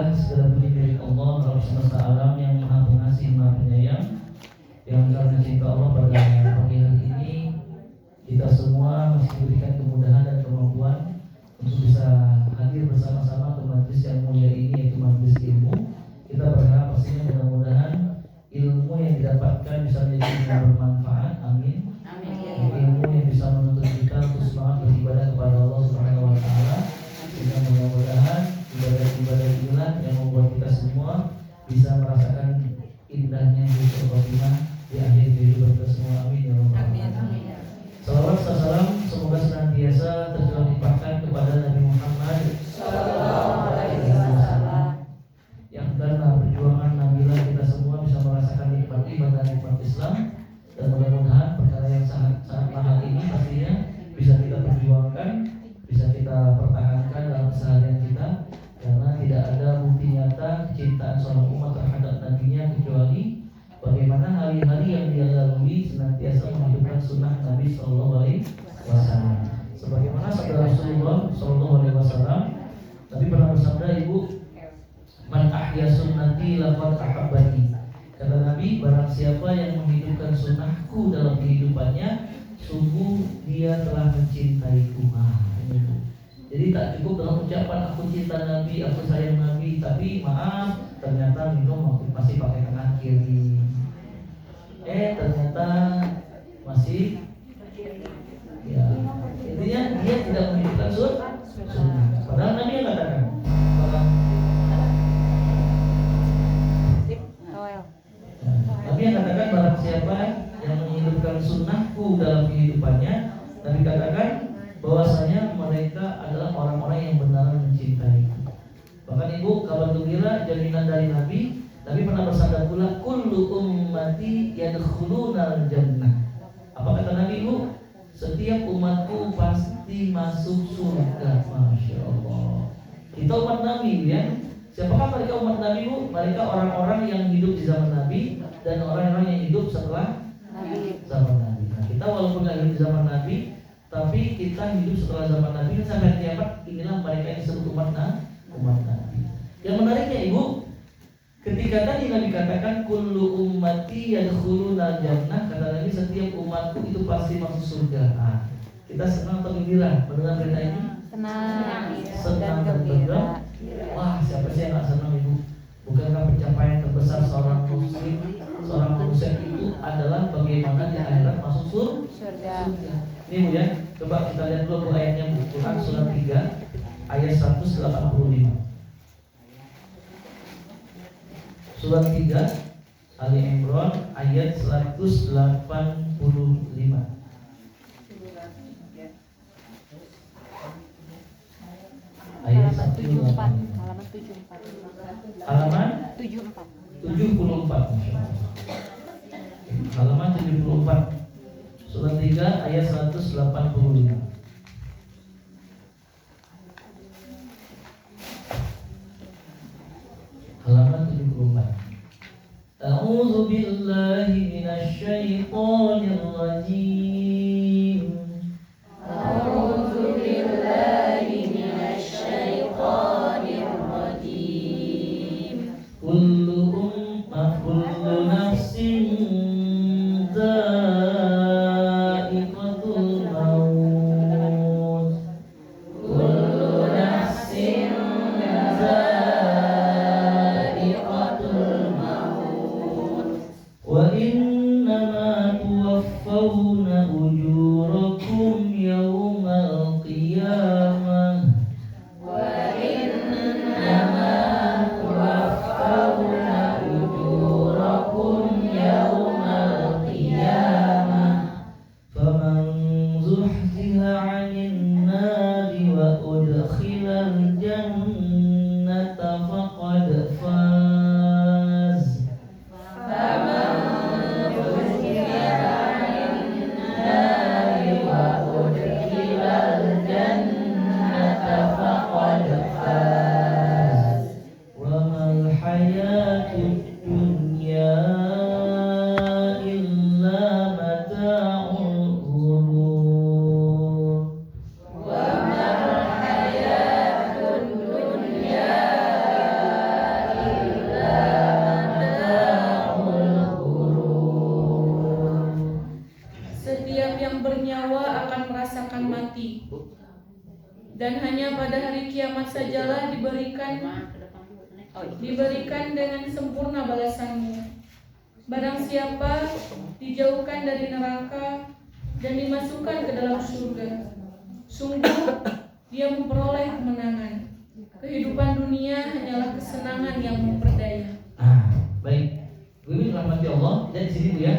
Alhamdulillah, segala puji milik Allah Rabb semesta alam yang maha pengasih, maha penyayang. Yang karena cinta Allah pada pagi hari ini kita semua masih diberikan kemudahan dan kemampuan untuk bisa hadir bersama-sama ke majelis yang mulia ini, yaitu majelis ilmu. Kita berharap pastinya mudah-mudahan ilmu yang didapatkan bisa menjadi ilmu bermanfaat. Amin. Ilmu yang bisa menuntut kita untuk semangat beribadah kepada Allah Subhanahu wa taala. Sehingga mudah-mudahan ibadah-ibadah inilah yang membuat kita semua bisa merasakan indahnya hidup khotimah di akhir kehidupan kita semua. Amin ya rabbal alamin. Salawat salam semoga senantiasa tercurahkan kepada Nabi Muhammad sallallahu alaihi wasallam, yang karena perjuangan nabilah kita semua bisa merasakan nikmat iman dan nikmat Islam. Dan mudah-mudahan perkara yang sangat mahal ini pastinya bisa kita perjuangkan, bisa kita pertahankan dalam keseharian kita, karena tidak ada bukti nyata kecintaan seorang umat terhadap nabinya kecuali bagaimana hari-hari yang dia lalui senantiasa menghidupkan sunnah Nabi Sallallahu Alaihi Wasallam. Sebagaimana sabda Rasulullah Sallallahu Alaihi Wasallam, Nabi pernah bersabda, Ibu, man ahya sunnati laqad ahabbani. Kata Nabi, barang siapa yang menghidupkan sunnahku dalam kehidupannya, sungguh dia telah mencintaiku. Jadi tak cukup dengan ucapan aku cinta Nabi, aku sayang Nabi, tapi maaf, ternyata minum masih pakai tangan kiri. Ternyata masih, ya, intinya dia tidak menghidupkan sunnah. Padahal Nabi yang katakan, Nabi yang katakan barang siapa yang menghidupkan sunnahku dalam kehidupannya, Nabi katakan bahwasanya mereka adalah orang-orang yang benar mencintaiku. Bahkan Ibu, kabar gembira jaminan dari Nabi pernah bersabda pula, kullu ummati yadkhulunal jannah. Apa kata Nabi, Ibu? Setiap umatku pasti masuk surga. Masya Allah. Kita umat Nabi, ya. Siapakah mereka umat Nabi, Bu? Mereka orang-orang yang hidup di zaman Nabi dan orang-orang yang hidup setelah zaman Nabi. Nah, kita walaupun nggak hidup di zaman Nabi, tapi kita hidup setelah zaman Nabi, sampai kiamat inilah mereka yang disebut umat Nabi. Yang menariknya, Ibu, ketika tadi Nabi katakan kullu ummati yadkhulunal jannah, kata Nabi setiap umatku itu pasti masuk surga. Nah, kita senang atau gembira mendengar berita ini? Senang dan gembira. Wah, siapa sih yang gak senang, Ibu? Bukankah pencapaian terbesar seorang muslim, seorang manusia itu adalah bagaimana di akhirat masuk surga. Ini, Bu, ya. Coba kita lihat dulu ayatnya, Bu. Quran surah 3 ayat 185. Surah 3 Ali Imran ayat 185. Ayat 184. Halaman 74. Halaman 74. Surah 3 ayat 185. Halaman 74. A'udzu billahi minasy syaithanir rajim. A'udzu billahi minasy syaithanir rajim. Kullu nafsin dha'iqatul maut. Kullu nafsin dha'iqatul maut. Wa innama hanya pada hari kiamat sajalah diberikan dengan sempurna balasanmu. Barang siapa dijauhkan dari neraka dan dimasukkan ke dalam surga, sungguh dia memperoleh kemenangan. Kehidupan dunia hanyalah kesenangan yang memperdaya. Baik, Wiwi rahmati Allah. Dan di sini Bu ya,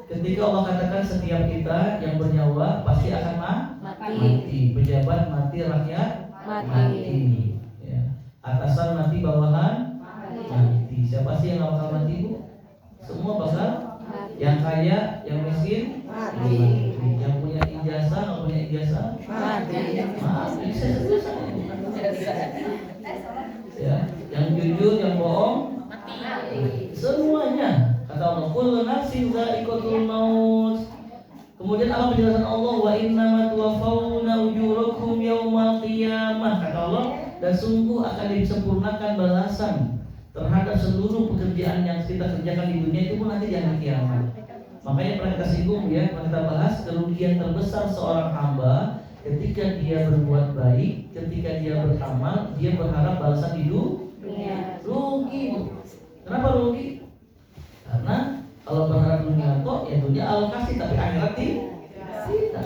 ketika Allah katakan setiap kita yang bernyawa pasti akan mati. Pejabat mati, rakyat mati. Ya. Atasan mati, bawahan mati. Siapa sih yang gak bakal mati Bu? Semua bakal mati. Yang kaya, yang miskin mati. Yang punya ijazah, nggak punya ijazah mati. Ya. Yang jujur, yang bohong mati. Semuanya. Kata Allah, kullu nafsin dha'iqatul maut. Kemudian apa penjelasan Allah? Wa innama tuwaffawna ujurakum yaumal qiyamah. Kata Allah, dan sungguh akan disempurnakan balasan terhadap seluruh pekerjaan yang kita kerjakan di dunia itu pun nanti di hari kiamat. Makanya pernah kita singgung ya, pernah kita bahas kerugian terbesar seorang hamba ketika dia berbuat baik, ketika dia beramal, dia berharap balasan di dunia. Rugi. Kenapa rugi? Karena kalau berharap dunia kok, ya dunia Allah kasih, tapi akhirat tidak.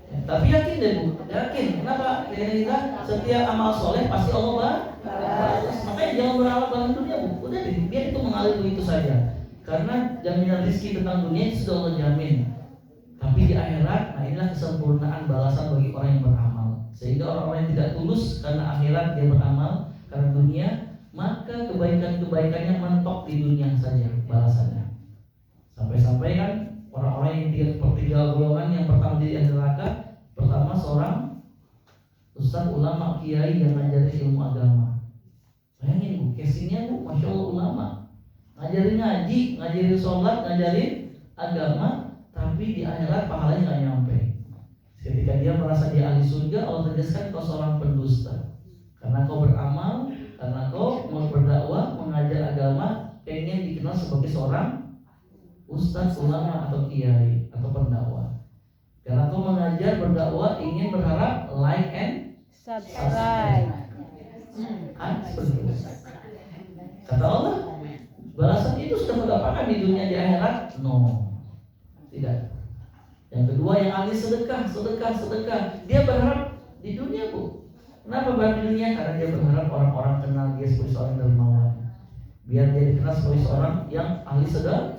Ya, tapi yakin deh Bu, yakin. Kenapa? Kita setiap amal soleh pasti Allah balas. Makanya jangan berharap dalam dunia Bu. Udah biar itu mengalir begitu saja. Karena jaminan rezeki tentang dunia itu sudah Allah jamin. Tapi di akhirat, nah inilah kesempurnaan balasan bagi orang yang beramal. Sehingga orang-orang yang tidak tulus karena akhirat dia beramal, karena dunia, maka kebaikan-kebaikannya mentok di dunia saja balasannya. Sampai-sampai kan orang-orang yang tiga golongan yang pertama di neraka, pertama seorang ustaz ulama kiai yang ngajarin ilmu agama. Bayangin Bu, casingnya Bu, masya Allah ulama, ngajarin ngaji, ngajarin sholat, ngajarin agama, tapi di akhirat pahalanya nggak nyampe. Ketika dia merasa dia ahli surga, Allah tegaskan kau seorang pendusta. Karena kau beramal, karena kau mau berdakwah, mengajar agama, pengen dikenal sebagai seorang ustaz, ulama atau kiai atau pendakwah. Karena kau mengajar, berdakwah, ingin berharap like and subscribe. Kata Allah, balasan itu sudah mendapatkan di dunia, di akhirat? No, tidak. Yang kedua yang ahli sedekah. Dia berharap di dunia Bu. Kenapa berharap di dunia? Karena dia berharap orang-orang kenal dia sebagai seorang dermawan. Biar dia dikenal sebagai seorang yang ahli sedekah.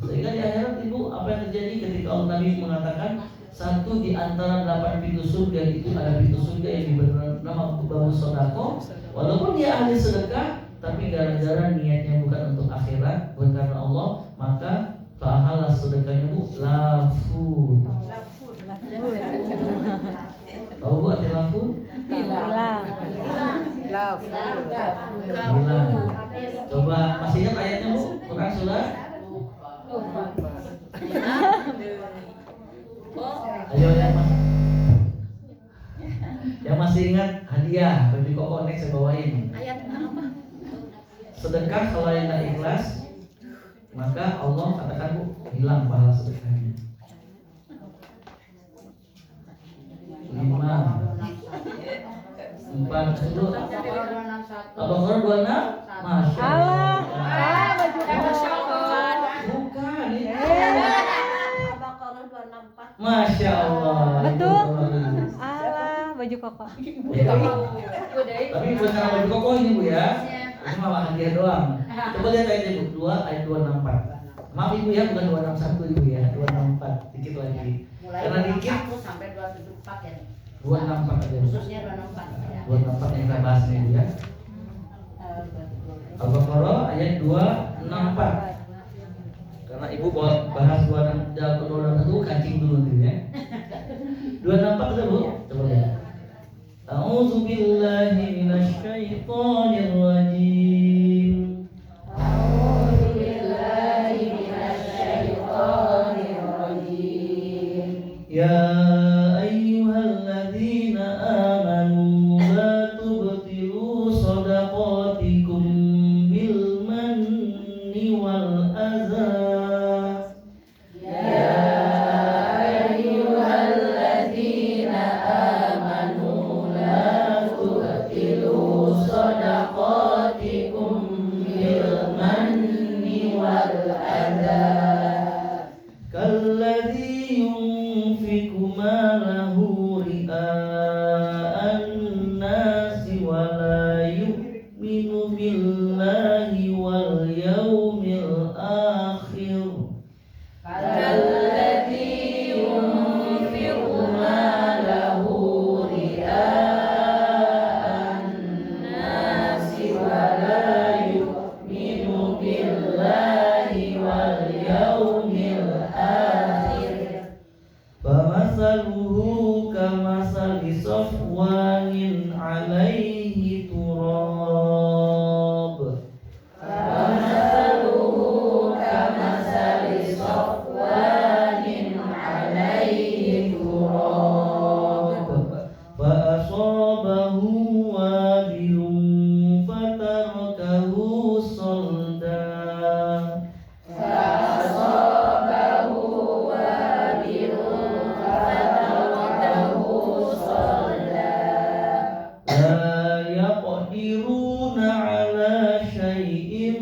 Sehingga di akhirat Ibu, apa yang terjadi ketika Allah Nabi mengatakan satu di antara 8 pintu surga itu ada pintu surga yang diberi nama babu sodako. Walaupun dia ahli sedekah, tapi gara-gara niatnya bukan untuk akhirat, bukan karena Allah, maka pahala sedekahnya Bu lafu. Tahu Bu arti lafu? Hilang. Coba masih ingat ayatnya Bu? Quran surah? Ayo yang masih ingat hadiah baju koko next saya bawain. Ayat apa? Sedekah kalau yang tidak ikhlas, maka Allah katakan Bu, hilang pahala sedekahnya. 5 4 10 Al-Baqarah 26. Masya Allah. Masya Allah. Bukan ini. Al-Baqarah 264. Masya Allah. Betul. Alah, baju koko. Ya. Tapi bukan karena baju koko ini Bu ya. Ini malah hadiah doang. Coba lihat ayatnya Bu, 2 ayat 264. Maaf Ibu ya, bukan 261 Ibu ya, 264. Dikit lagi. Karena dikit sampai 274 ya. 264 aja. Khususnya 264 ya. 264 yang kita bahas nih Bu ya. Al-Baqarah ayat 264. Karena Ibu bahas 261 kancing dulu gitu ya. 264 itu Bu. Coba lihat. A'udzu billahi minasy syaithanir rajim. A'udzu billahi minasy syaithanir rajim. Ya ayyuhalladzina amanu la tubtilu shadaqatikum bil manni wal adza. Ya ayyuhalladzina yaqdiruna ala syai'in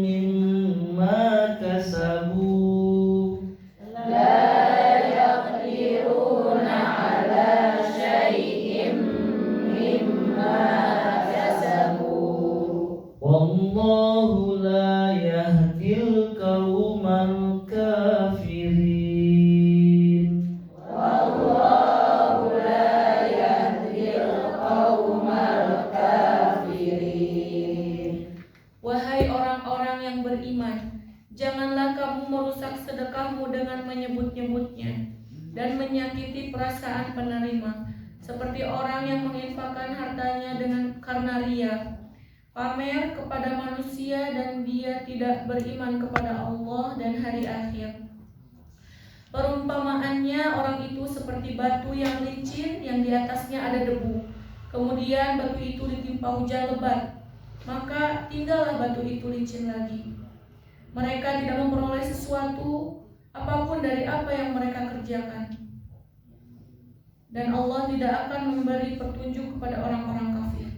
mimma kasabu. Wallahu la yahdil qaumal kafirin. Wahai orang-orang yang beriman, janganlah kamu merusak sedekahmu dengan menyebut-nyebutnya dan menyakiti perasaan penerima, seperti orang yang menginfakkan hartanya karena ria, pamer kepada manusia, dan dia tidak beriman kepada Allah dan hari akhir. Perumpamaannya orang itu seperti batu yang licin yang di atasnya ada debu. Kemudian batu itu ditimpa hujan lebat, maka tinggallah batu itu licin lagi. Mereka tidak memperoleh sesuatu apapun dari apa yang mereka kerjakan. Dan Allah tidak akan memberi petunjuk kepada orang-orang kafir.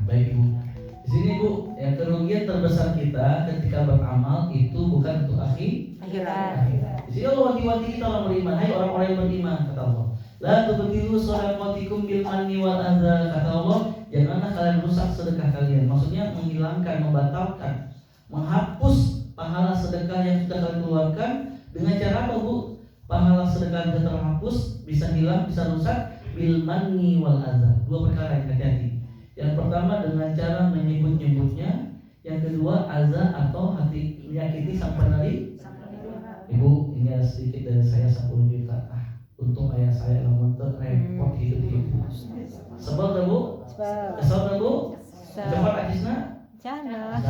Baik Bu. Di sini Bu, yang kerugian terbesar kita ketika beramal itu bukan untuk akhirat. Di sini Allah wanti-wanti kita orang beriman. Hai orang-orang yang beriman, kata Allah. La tubtilu shadaqatikum bil manni wal adza, kata Allah. Janganlah kalian rusak sedekah kalian. Maksudnya menghilangkan, membatalkan, menghapus pahala sedekah yang sudah kalian keluarkan. Dengan cara apa Bu? Pahala sedekah bisa terhapus, bisa hilang, bisa rusak bil manni wal adza. Dua perkara yang hati-hati. Yang pertama dengan cara menyebut-nyebutnya, yang kedua azza atau hati menyakiti sang penerima. Ibu, ini ada sedikit dari saya 10 juta. Untung ayah saya namun repot hidup ibu. Sebel tak Bu? Kesel tak Bu? Cepat Ajisna? Jangan.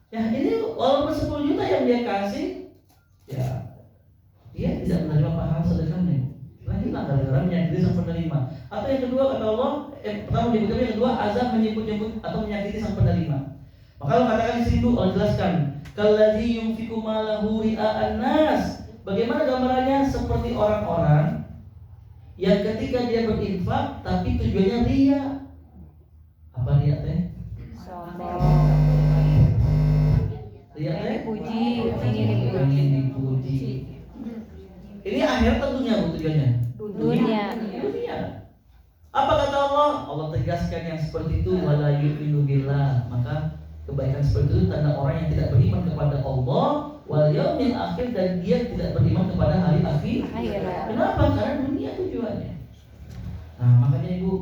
Ya ini walaupun 10 juta yang dia kasih, ya dia tidak menerima pahala sedekahnya. Lagi lah gara-gara menyakiti sang penerima. Atau yang kedua kata Allah, pertama menyebutkan, yang kedua azab menyebut-nyebut atau menyakiti sang penerima. Maka Allah katakan di sini Allah jelaskan, kalladzi yunfiqu malahu ria'an nas. Bagaimana gambarannya? Seperti orang-orang yang ketika dia berinfak tapi tujuannya ria. Apa ria teh? Sombong. Ria teh? Dipuji, Ingin dipuji. Ini akhirat tentunya tujuannya. Dunia. Dunia. Apa kata Allah? Allah tegaskan yang seperti itu, wala yu'minu billah. Maka kebaikan seperti itu tanda orang yang tidak beriman kepada Allah wal yaumil akhir, dan dia tidak beriman kepada hari akhir. Kenapa? Karena dunia tujuannya. Nah, makanya Ibu,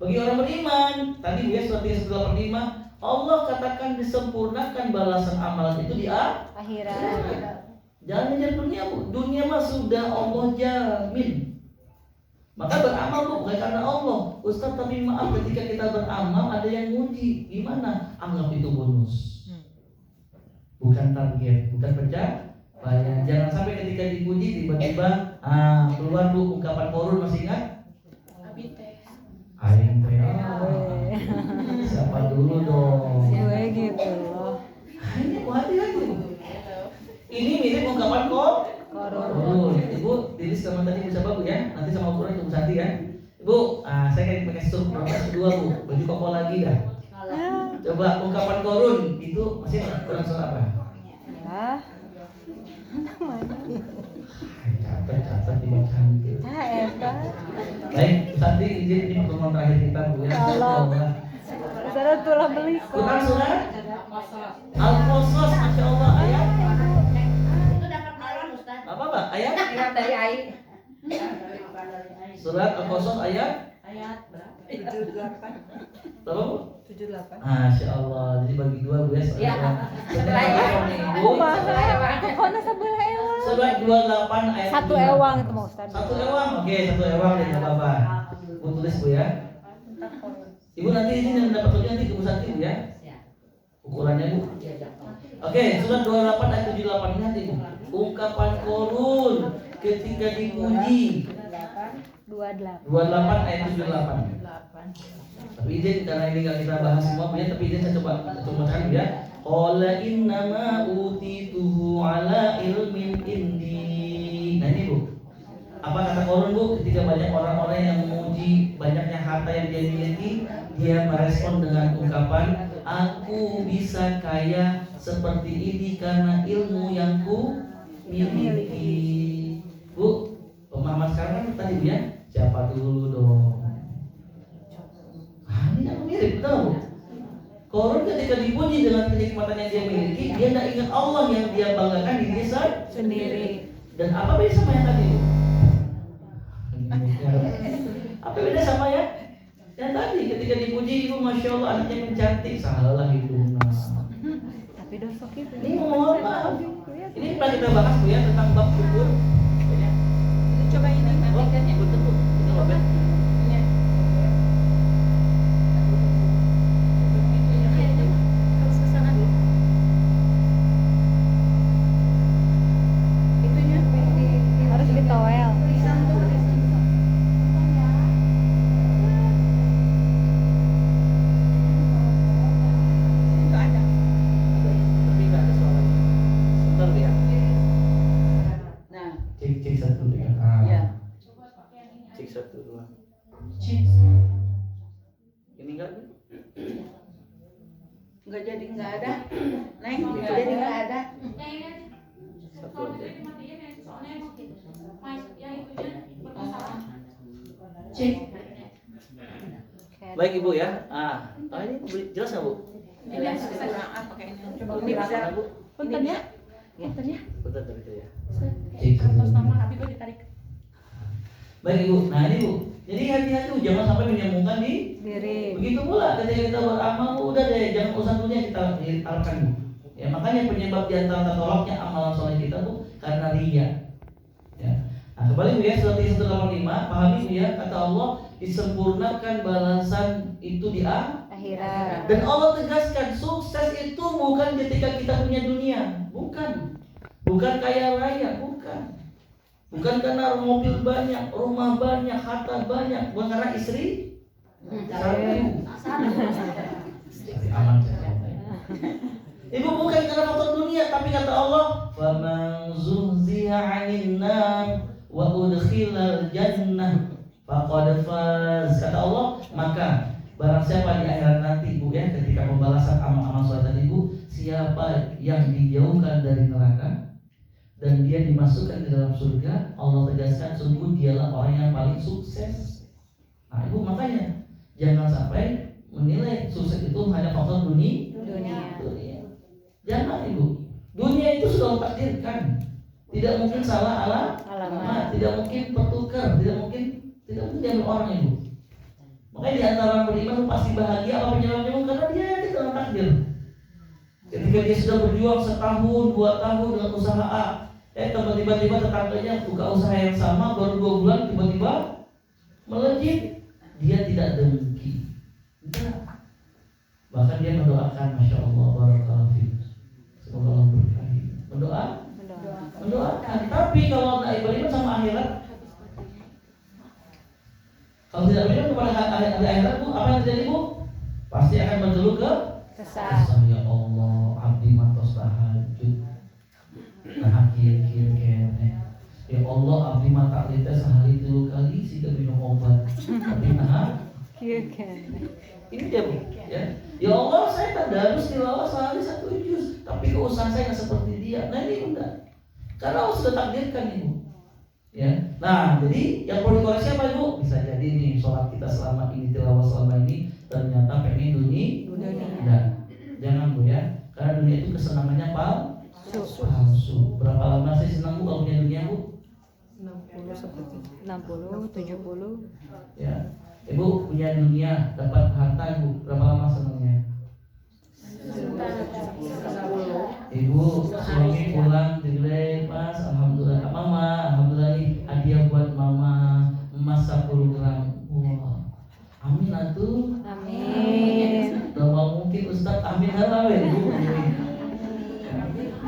bagi orang beriman, tadi Bu ya surat 185, Allah katakan disempurnakan balasan amalan itu di Akhirat. Jangan ngejar dunia Bu. Dunia mah sudah Allah jamin. Maka beramal Bu bukan karena Allah. Ustaz, tapi maaf ketika kita beramal ada yang nguji. Gimana? Anggap itu bonus. Bukan target, bukan pencapaian. Jangan sampai ketika dipuji tiba-tiba keluar Bu ungkapan korun, masih ingat? Abi teh. Aing teh. Siapa dulu dong? Gue gitu loh. Ini Bu hati-hati. Ini mirip ungkapan korun. Ibu, diri sama tadi bisa bagus ya. Nanti sama ukuran tunggu Santi ya. Ibu, saya kayak pakai stuk kedua Bu. Baju koko lagi dah. Coba ungkapan korun itu masih kurang suara apa? Ya. Catat dibacakan gitu. Eta. Baik, Santi izin ini pertemuan terakhir kita Bu ya. Tolong. Saudara tulah beli Quran surat Al-Qasas, Masya Allah, ayat Itu dapat malam Ustaz. apa ayat? Ayat dari air. Surat Al-Qasas ayat berapa? 78. berapa Bu? 78. Masya Allah, jadi bagi dua Bu ya. Iya. Bu, Pokoknya sebelah ewang. surat 28 ayat Satu 7. ewang itu mau Ustaz. Satu ewang, oke, satu ewang deh, nggak apa-apa. Bu tulis Bu ya. Ibu nanti ini yang dapat tujuan nanti ke Bu Santi Bu ya. Ukurannya Bu. Oke, surat 28 ayat 78 nanti Bu. Ungkapan korun ketika dipuji. 28. 28 ayat 78. Tapi izin karena ini nggak kita bahas semua Bu ya, tapi izin saya coba bacakan Bu ya. Qala innama utituhu ala ilmin indi. Nah ini Bu. Apa kata Korun Bu? Ketika banyak orang-orang yang memuji banyaknya harta yang dia miliki, dia merespon dengan ungkapan, aku bisa kaya seperti ini karena ilmu yang ku miliki. Bu, pemahaman sekarang kan tadi Bu ya, siapa dulu dong? Ini yang mirip, betul Bu? Korun ketika dipuji dengan kenikmatan yang dia miliki, dia tidak ingat Allah yang dia banggakan diri sendiri. Dan apa beda sama yang tadi? Apa beda sama ya? Yang tadi ketika dipuji ibu, masya Allah anaknya mencantik, salah hidungnya. Tapi dosok itu. Ini mohon maaf. Ini pernah kita bahas Bu ya tentang bab syukur. Coba ini matikan ya. Betul Bu. Ini obat. Harus ditowel. Tapi nggak ada suaranya. Sebentar Bu ya. Nah, Cek satu ya. ya. Cek satu dua. Ini enggak? Enggak jadi enggak ada. Neng, jadi enggak ada. Satu aja. Baik Ibu ya. Ini jelas nggak Bu? Ini bisa Bu. Punten ya. Punten ya. Betul betul ya. Kertas nama Abi kok ditarik. Baik Ibu. Nah ini Bu. Jadi hati-hati Bu, jangan sampai menyambungkan di Diri. begitu pula ketika kita beramal udah deh, jangan urusan dunia kita taruhkan Bu. Ya makanya penyebab di antara tolaknya amalan soleh kita Bu karena riya. Ya. Nah kembali Bu ya, surat 185 pahami Bu ya, kata Allah disempurnakan balasan itu di Akhirat. dan Allah tegaskan sukses itu bukan ketika kita punya dunia, bukan kaya raya, bukan karena mobil banyak, rumah banyak, harta banyak, bukan karena istri aman saja. Ibu bukan karena faktor dunia, tapi kata Allah, "Faman zuhziha 'anil nar wa udkhilal jannah faqad faz." Kata Allah, maka barang siapa di akhirat nanti Bu ya, ketika pembalasan amal-amal soleh tadi Bu, siapa yang dijauhkan dari neraka dan dia dimasukkan ke dalam surga, Allah tegaskan sungguh dialah orang yang paling sukses. Nah Ibu makanya jangan sampai menilai sukses itu hanya faktor dunia. Jangan Ibu. Dunia itu sudah takdirkan. Tidak mungkin salah alamat, tidak mungkin bertukar, tidak mungkin diambil orang Ibu. Makanya di antara orang beriman pasti bahagia apa penyebabnya karena dia yakin dalam takdir. Ketika dia sudah berjuang setahun, 2 tahun dengan usaha A, tiba-tiba tetangganya buka usaha yang sama, baru 2 bulan tiba-tiba melejit, dia tidak dengki. Enggak. Bahkan dia mendoakan, masya Allah, barakallahu fiik. Semoga Allah berkahi. Mendoakan. Tapi kalau tidak beriman sama akhirat, kalau tidak beriman kepada akhirat Bu, apa yang terjadi Bu? Pasti akan bergelut ke Kesal. ya Allah, abdi matos tahajud. Nah kira-kira ya Allah, abdi mata lita sehari 3 kali sih minum obat. Tapi ini dia Bu ya. Ya Allah, saya tadarus tilawah sehari 1 juz, tapi keusahaan saya nggak seperti dia. Nah ini enggak, karena Allah sudah takdirkan Ibu ya. Nah jadi yang perlu dikoreksi apa Ibu? Bisa jadi nih sholat kita selama ini, tilawah selama ini ternyata pengen dunia. Nah, jangan Bu ya, karena dunia itu kesenangannya palsu. Berapa lama sih senang Bu kalau punya dunia Bu? 60, 70. Ya, Ibu punya dunia, dapat harta Ibu, berapa lama senangnya? Ibu suami pulang jelek, Mas, alhamdulillah, Mama, alhamdulillah nih hadiah buat Mama, emas 10 gram. Wah, amin atuh. Amin. Doa mungkin Ustaz amin halal Ibu.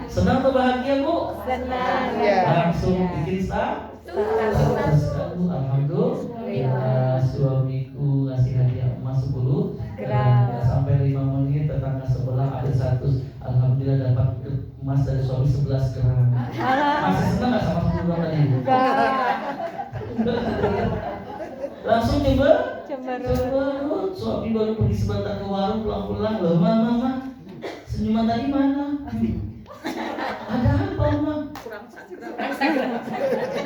Senang atau bahagia Bu? Senang. Langsung bikin alhamdulillah, suamiku ngasih hadiah emas 10 gram. Sampai 5 menit tetangga sebelah ada 100. Alhamdulillah dapat emas dari suami 11 gram. Masih senang nggak sama 10 gram tadi? Langsung Cemberut. cemberut. Suami baru pergi sebentar ke warung, pulang-pulang, loh mama, senyuman tadi mana? Ada apa mama?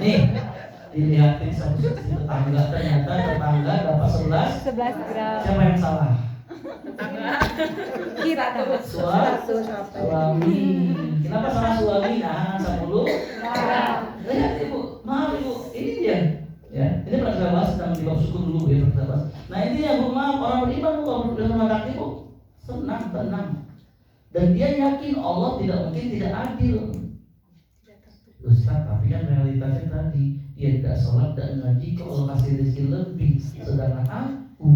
Nih, dilihatin satu tetangga, ternyata tetangga dapat 11 gram. Siapa yang salah? Kita. Suami. Kenapa salah suami? Nah, 10 lihat ibu, maaf ibu, ini dia. Ya, ini pernah kita bahas tentang di bab syukur dulu ya, pernah kita bahas. Nah ini ya bu, maaf, orang beriman bu, kalau berdoa kaki bu, senang, tenang. Dan dia yakin Allah tidak mungkin tidak adil. Ustaz, tapi kan realitasnya tadi dia tidak sholat dan ngaji, kok Allah kasih rezeki lebih, sedangkan aku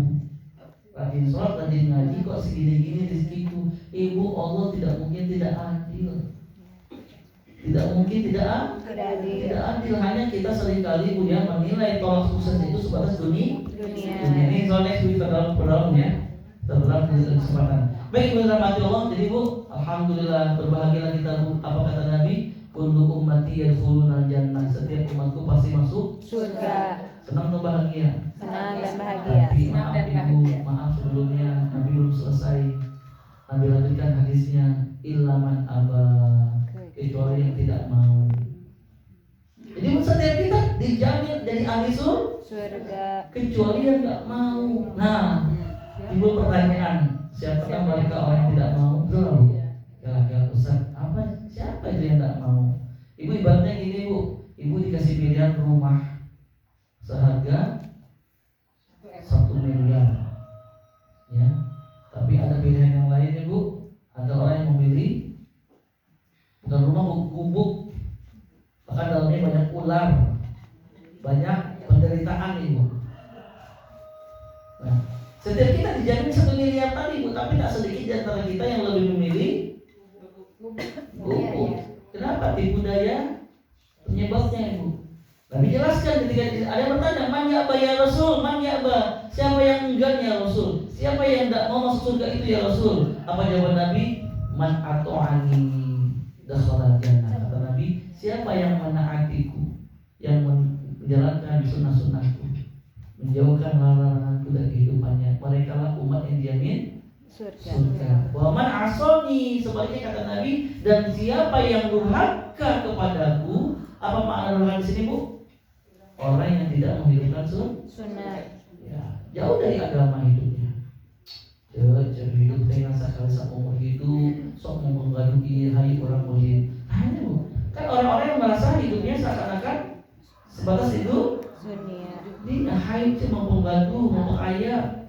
rajin sholat, rajin ngaji, kok segini-gini rezekiku. Ibu, Allah tidak mungkin tidak adil. Tidak mungkin tidak adil. Hanya kita seringkali punya menilai tolak sukses itu sebatas dunia. Ini soal next week terdalam ya, terdalam di kesempatan. Baik, ibu rahmati Allah. Jadi bu, alhamdulillah berbahagialah kita bu. Apa kata Nabi? Kullu ummati yadkhuluna jannah. Setiap umatku pasti masuk Surga. Senang atau bahagia? Senang dan bahagia. Tapi maaf ibu, maaf sebelumnya Nabi belum selesai. Nabi lanjutkan hadisnya, ilaman abah, kecuali yang tidak mau. Jadi setiap kita dijamin dari ahli surga kecuali yang nggak mau. Nah, timbul pertanyaan, siapakah mereka orang yang tidak mau? Belum. Ya Ustaz, siapa itu yang nggak mau? Ibu ibaratnya gini bu, ibu dikasih pilihan rumah seharga 1 miliar, ya. Tapi ada pilihan yang lain ya bu, ada orang yang memilih bukan rumah gubuk, bahkan dalamnya banyak ular, banyak penderitaan ibu. Nah, setiap kita dijamin 1 miliar tadi ibu, tapi tak sedikit di antara kita yang lebih memilih gubuk. Kenapa? Tipu daya penyebabnya ibu. Nabi jelaskan ketika ada yang bertanya, man ya ya Rasul, man ya siapa yang enggak ya Rasul, siapa yang tidak mau masuk surga itu ya Rasul? Apa jawaban Nabi? Man ato'ani dakhala jannah. Kata Nabi, siapa yang menaatiku, yang menjalankan sunnah-sunnahku, menjauhkan laranganku dari kehidupannya, mereka lah umat yang dijamin surga. Wa man asoni, sebaliknya kata Nabi, dan siapa yang durhaka kepadaku. Apa makna durhaka di sini bu? Orang yang tidak menghidupkan sunnah, ya, jauh dari agama hidupnya. Jadi hidup dengan sekali umur hidup, sok mau menggaduhi hari orang mulia. Nah ini bu, kan orang-orang yang merasa hidupnya seakan-akan sebatas itu dunia, hai cuma menggaduh, mau kaya.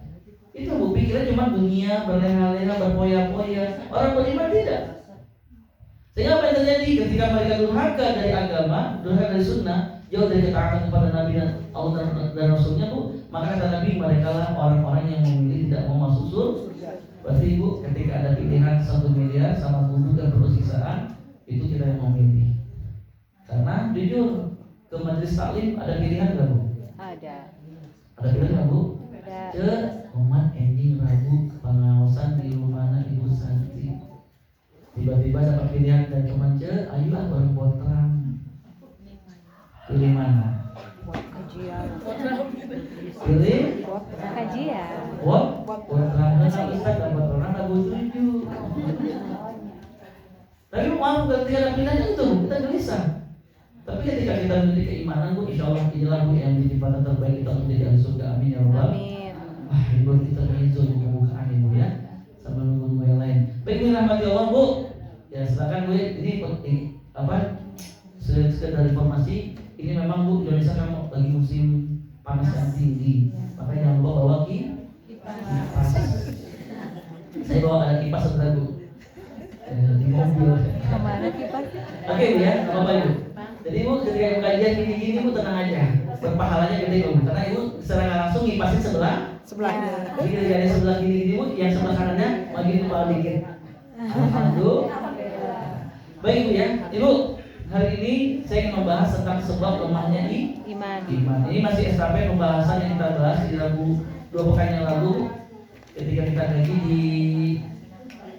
Itu bu, pikirnya cuma dunia, berleha-leha, berpoya-poya. Orang beriman tidak. Sehingga apa yang terjadi ketika mereka durhaka dari agama, durhaka dari sunnah, jauh dari ketaatan kepada Nabi dan Allah dan Rasulnya bu, maka kata Nabi, mereka lah orang-orang yang memilih tidak mau masuk surga. Berarti ibu, ketika ada pilihan 1 miliar sama gubuk dan perusiksaan, itu kita yang memilih. Karena jujur ke majelis taklim ada pilihan nggak bu? Ada pilihan nggak bu? Ke umat ending Rabu pengawasan di rumah Ibu Santi. Tiba-tiba dapat pilihan dan cuma ayo lah baru potram. Pilih mana? Pilih kajian. Potram mana Ustaz dapat orang Rabu 7. Tapi mau ketika ada pilihan itu kita gelisah. Tapi ketika kita memiliki keimanan bu, insya Allah inilah bu yang menjadi pada terbaik kita menjadi ahli surga. Amin ya Allah. Wah ibu kita hijau buka-bukaan ibu ya, sambil nunggu yang lain. Baik bu, rahmati Allah bu. Ya silakan bu, ini apa? Sekedar informasi, ini memang bu Indonesia kan lagi musim panas yang tinggi, makanya jangan lupa bawa kipas. Saya bawa ada kipas sebentar bu. Di mobil. Kemana kipas? Oke bu ya, apa ibu? Jadi ibu ketika kajian gini-gini ibu tenang aja, berpahalanya gede ibu, karena ibu secara langsung ngipasin sebelahnya. Jadi ketika ada sebelah gini-gini ibu, yang sebelah kanannya makin kepala dikit. Alhamdulillah. Baik ibu ya, ibu hari ini saya ingin membahas tentang sebab lemahnya iman. Ini masih SKP pembahasan yang kita bahas di Rabu 2 pekan yang lalu ketika kita lagi di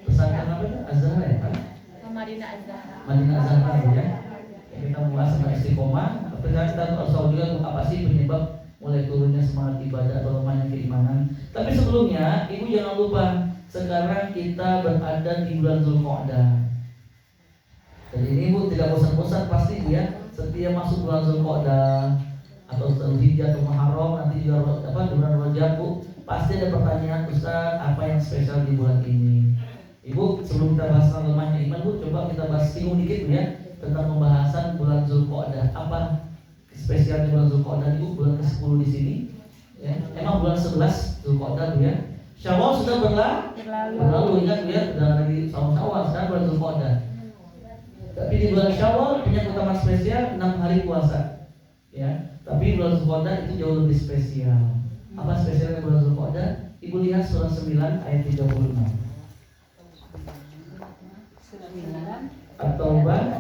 pesantren apa itu? Azhar ya kan? Madinah Azhar ya. Kita membahas tentang istiqomah. Kita harus tahu juga apa sih penyebab mulai turunnya semangat ibadah atau lemahnya keimanan. Tapi sebelumnya, ibu jangan lupa sekarang kita berada di bulan Zulqa'dah. Dan ini ibu tidak bosan-bosan pasti ya, setiap masuk bulan Zulqa'dah atau Dzulhijjah atau Muharram, nanti juga di bulan Rajab bu, pasti ada pertanyaan, Ustaz, apa yang spesial di bulan ini? Ibu, sebelum kita bahas tentang lemahnya iman bu, coba kita bahas singgung dikit bu ya tentang pembahasan bulan Zulqa'dah. Apa spesialnya bulan Zulqa'dah ibu? Bulan ke-10 di sini. Ya, emang bulan 11 Zulqa'dah bu ya. Syawal sudah berlalu, ingat bu ya, sudah lagi Syawal, sekarang bulan Zulqa'dah. Tapi di bulan Syawal punya keutamaan spesial 6 hari puasa. Ya, tapi bulan Zulqa'dah itu jauh lebih spesial. Apa spesialnya bulan Zulqa'dah? Ibu lihat surah 9 ayat 36. At-Taubah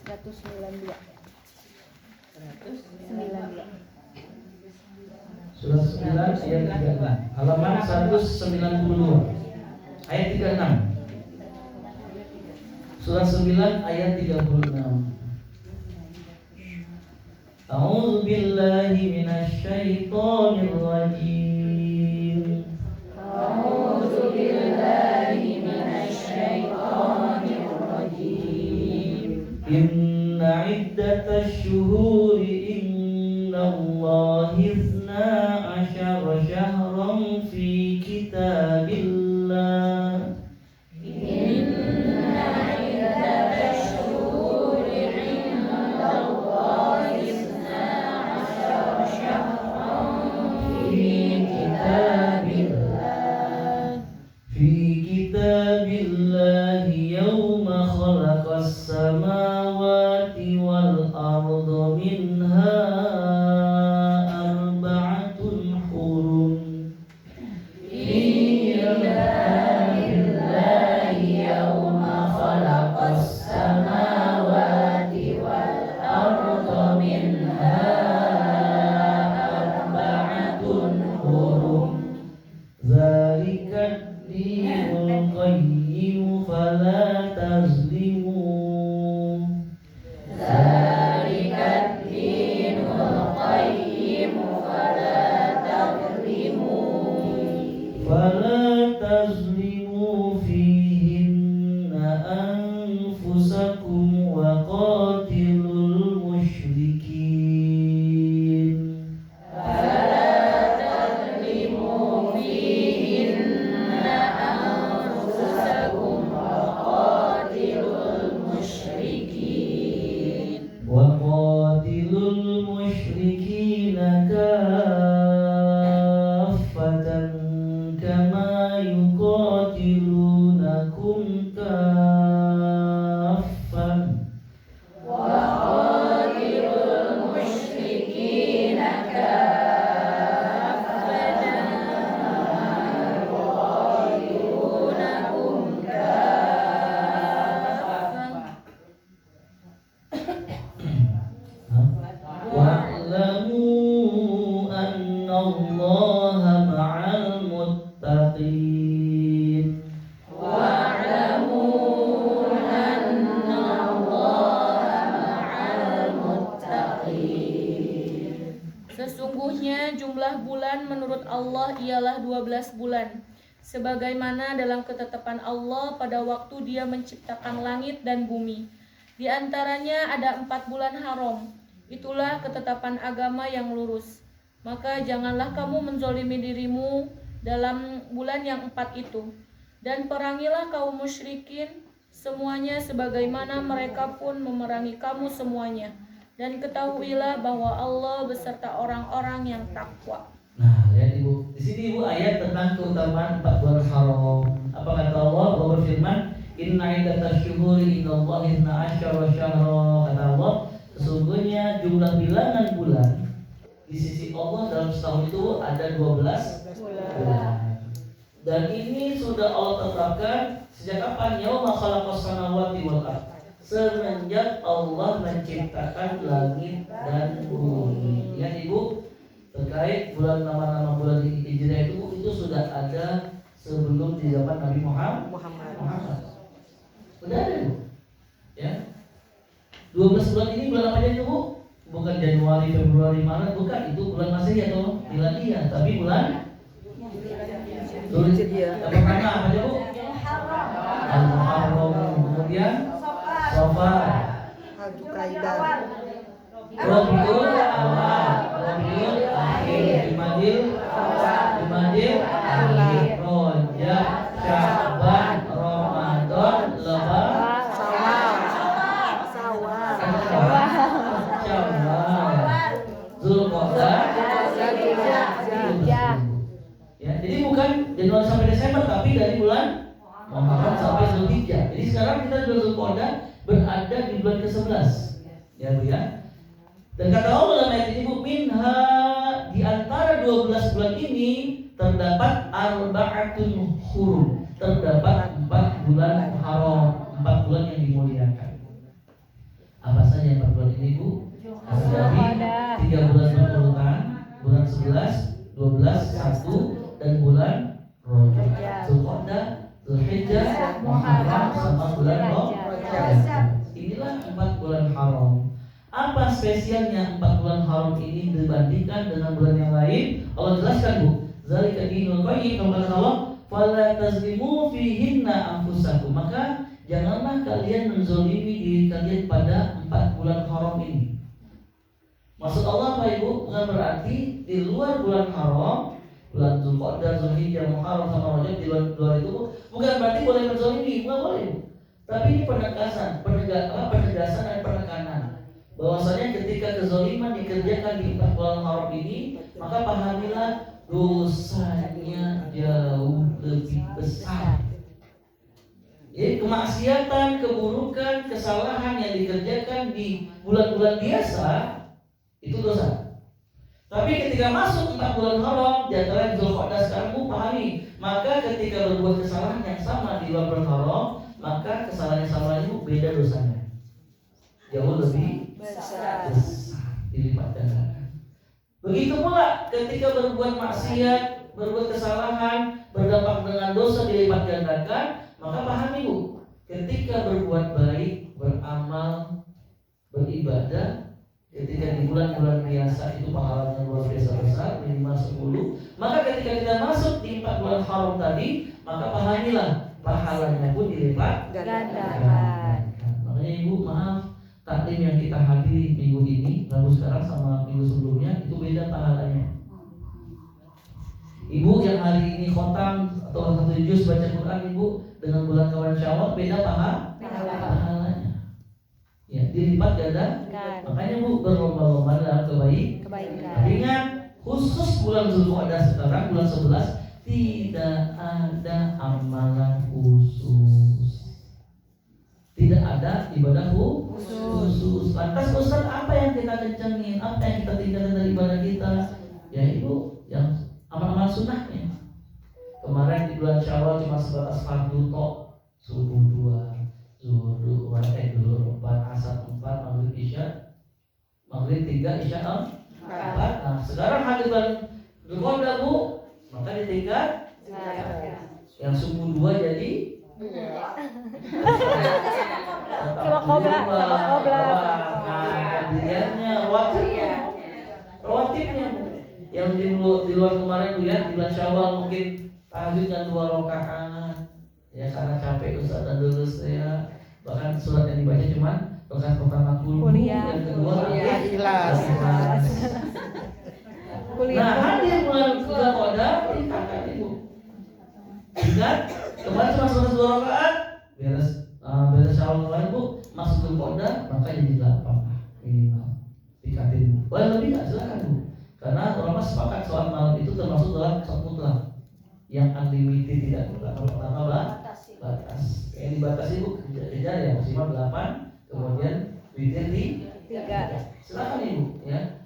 192. Surah 9 ayat 36. Halaman 192 ayat 36. Surah 9 ayat 36. A'udzu billahi minasy syaithanir rajim. A'udzu billahi minasy syaithanir rajim. Inna iddatash syuhuri indallahi 12 syahran fi kitabillah. Samawati wal arda minha arba'atun hurum. Fi kitabillahi yawma khalaqas samawati wal arda minha arba'atun hurum. Zalika dinul qayyim fala tazlimu. Fala tazlimu fihinna anfusakum wa qatilul musyrikin. Fala tazlimu fihinna anfusakum wa qatilul musyrikin. Wa qatilul musyrikina kaffatan kama yuqatilunakum kaffan. Wa qatilul musyrikina kaffatan kama yuqatilunakum kaffan. Wa'lamu anna Allaha ma'al muttaqin. Wa'lamu anna Allaha ma'al muttaqin. Sesungguhnya jumlah bulan menurut Allah ialah 12 bulan, sebagaimana dalam ketetapan Allah pada waktu Dia menciptakan langit dan bumi. Di antaranya ada 4 bulan haram. Itulah ketetapan agama yang lurus. Maka janganlah kamu menzolimi dirimu dalam bulan yang 4 itu. Dan perangilah kaum musyrikin semuanya sebagaimana mereka pun memerangi kamu semuanya. Dan ketahuilah bahwa Allah beserta orang-orang yang takwa. Nah, lihat ibu, di sini ibu ayat tentang keutamaan 4 bulan haram. Apa kata Allah? Allah berfirman, Inna iddatash syuhuri indallahi 12 syahra. Kata Allah, sesungguhnya jumlah bilangan bulan di sisi Allah dalam setahun itu ada 12 bulan. Dan ini sudah Allah tetapkan sejak kapan? Yauma khalaqas samawati wal ardh. Semenjak Allah menciptakan langit dan bumi. Ya ibu, terkait bulan nama-nama bulan Hijriah itu sudah ada sebelum di zaman Nabi Muhammad. Sudah ada ibu. Ya. 12 bulan ini bulan apa aja Bu? Bukan Januari, Februari, Maret, bukan. Itu bulan Masehi atau Miladiah, tapi bulan Dzulhijjah. Yang pertama apa aja Bu? Al-Muharram, kemudian Safar, Rabiul Awal, Rabiul Akhir, Jumadil akhir, Rajab, Sya'ban, Ramadan, Syawal, Zulqa'dah, ya, jadi bukan Januari sampai Desember, tapi dari bulan Muharram sampai Dzulhijjah. Jadi sekarang kita di bulan Zulqa'dah berada di bulan ke-11, ya Bu ya. Dan kata Allah dalam ayat ini, Bu, minha, di antara 12 bulan ini terdapat arba'atun hurum, terdapat 4 bulan haram, 4 bulan yang dimuliakan. Apa saja 4 bulan ini, Bu? Dari 3 bulan berurutan, bulan 11, 12, 1, dan bulan Rajab, Zulqa'dah, Dzulhijjah, Muharram, sama bulan Rajab. Inilah 4 bulan haram. Apa spesialnya 4 bulan haram ini dibandingkan dengan bulan yang lain? Allah jelaskan, Bu. Zalika dinul qayyim, kata Allah, fala tazlimu fihinna anfusakum. Maka janganlah kalian menzalimi diri kalian pada 4 bulan haram ini. Maksud Allah apa, Ibu? Bukan berarti di luar bulan haram, bulan Zulqa'dah, Dzulhijjah, Muharram sama Rajab, di luar itu bukan berarti boleh menzalimi, bukan boleh, Bu. Tapi ini penegasan dan penekanan bahwasanya ketika kezaliman dikerjakan di 4 bulan haram ini, maka pahamilah dosanya jauh lebih besar. Jadi kemaksiatan, keburukan, kesalahan yang dikerjakan di bulan-bulan biasa itu dosa. Tapi ketika masuk 4 bulan haram, di antara Zulqa'dah sekarang, Bu, pahami, maka ketika berbuat kesalahan yang sama di luar bulan haram, maka kesalahan yang sama itu beda dosanya, jauh lebih besar, dilipat gandakan. Begitu pula ketika berbuat maksiat, berbuat kesalahan, berdampak dengan dosa dilipat gandakan, maka pahami, Bu, ketika berbuat baik, beramal, beribadah, ketika di bulan-bulan biasa itu pahalanya luar biasa besar, minimal 10. Maka ketika kita masuk di 4 bulan haram tadi, maka pahamilah pahalanya pun dilipat gandakan. Makanya Ibu, maaf, taklim yang kita hadiri minggu ini, lalu sekarang sama minggu sebelumnya itu beda pahalanya. Ibu yang hari ini khotam atau 1 juz baca Quran, Ibu, dengan bulan kawan Syawal beda pahalanya. Ya, dilipat ganda. Makanya Bu, berlomba-lomba dalam kebaikan. Tapi ingat, khusus bulan Zulqa'dah sekarang, bulan 11, tidak ada amalan khusus, tidak ada ibadah khusus. Lantas Ustaz, apa yang kita kencengin, apa yang kita tinggalkan dari ibadah kita? Ya Ibu, yang amal-amal sunnahnya. Kemarin di bulan Syawal cuma sebatas fardu tok, subuh 2, zuhur 2, zuhur 4, asar 4, maghrib isya, maghrib 3, isya 4. Nah sekarang hari bulan Zulqa'dah, Bu, maka ditingkat yang subuh 2 jadi Kobra. Kajiannya rawatibnya yang di luar kemarin Bu ya, di bulan Syawal mungkin tahajudnya 2 rakaat ya karena capek Ustaz dan lulus ya. Bahkan surat yang dibaca cuma rakaat pertama kuliah, yang kedua ikhlas. Nah, hadir bulan Zulqa'dah tingkatkan Ibu. Ingat, kemarin cuma 2 rakaat, beres Syawal kemarin Bu, masuk Zulqa'dah maka jadi 8 minimal. Tingkatin. Boleh lebih enggak? Silakan Bu. Karena ulama sepakat sholat malam itu termasuk dalam sholat mutlak yang unlimited, tidak mutlak. Pertama batas. Yang dibatasi Bu, kejar ya maksimal 8, kemudian witir di 3. Silakan Ibu ya.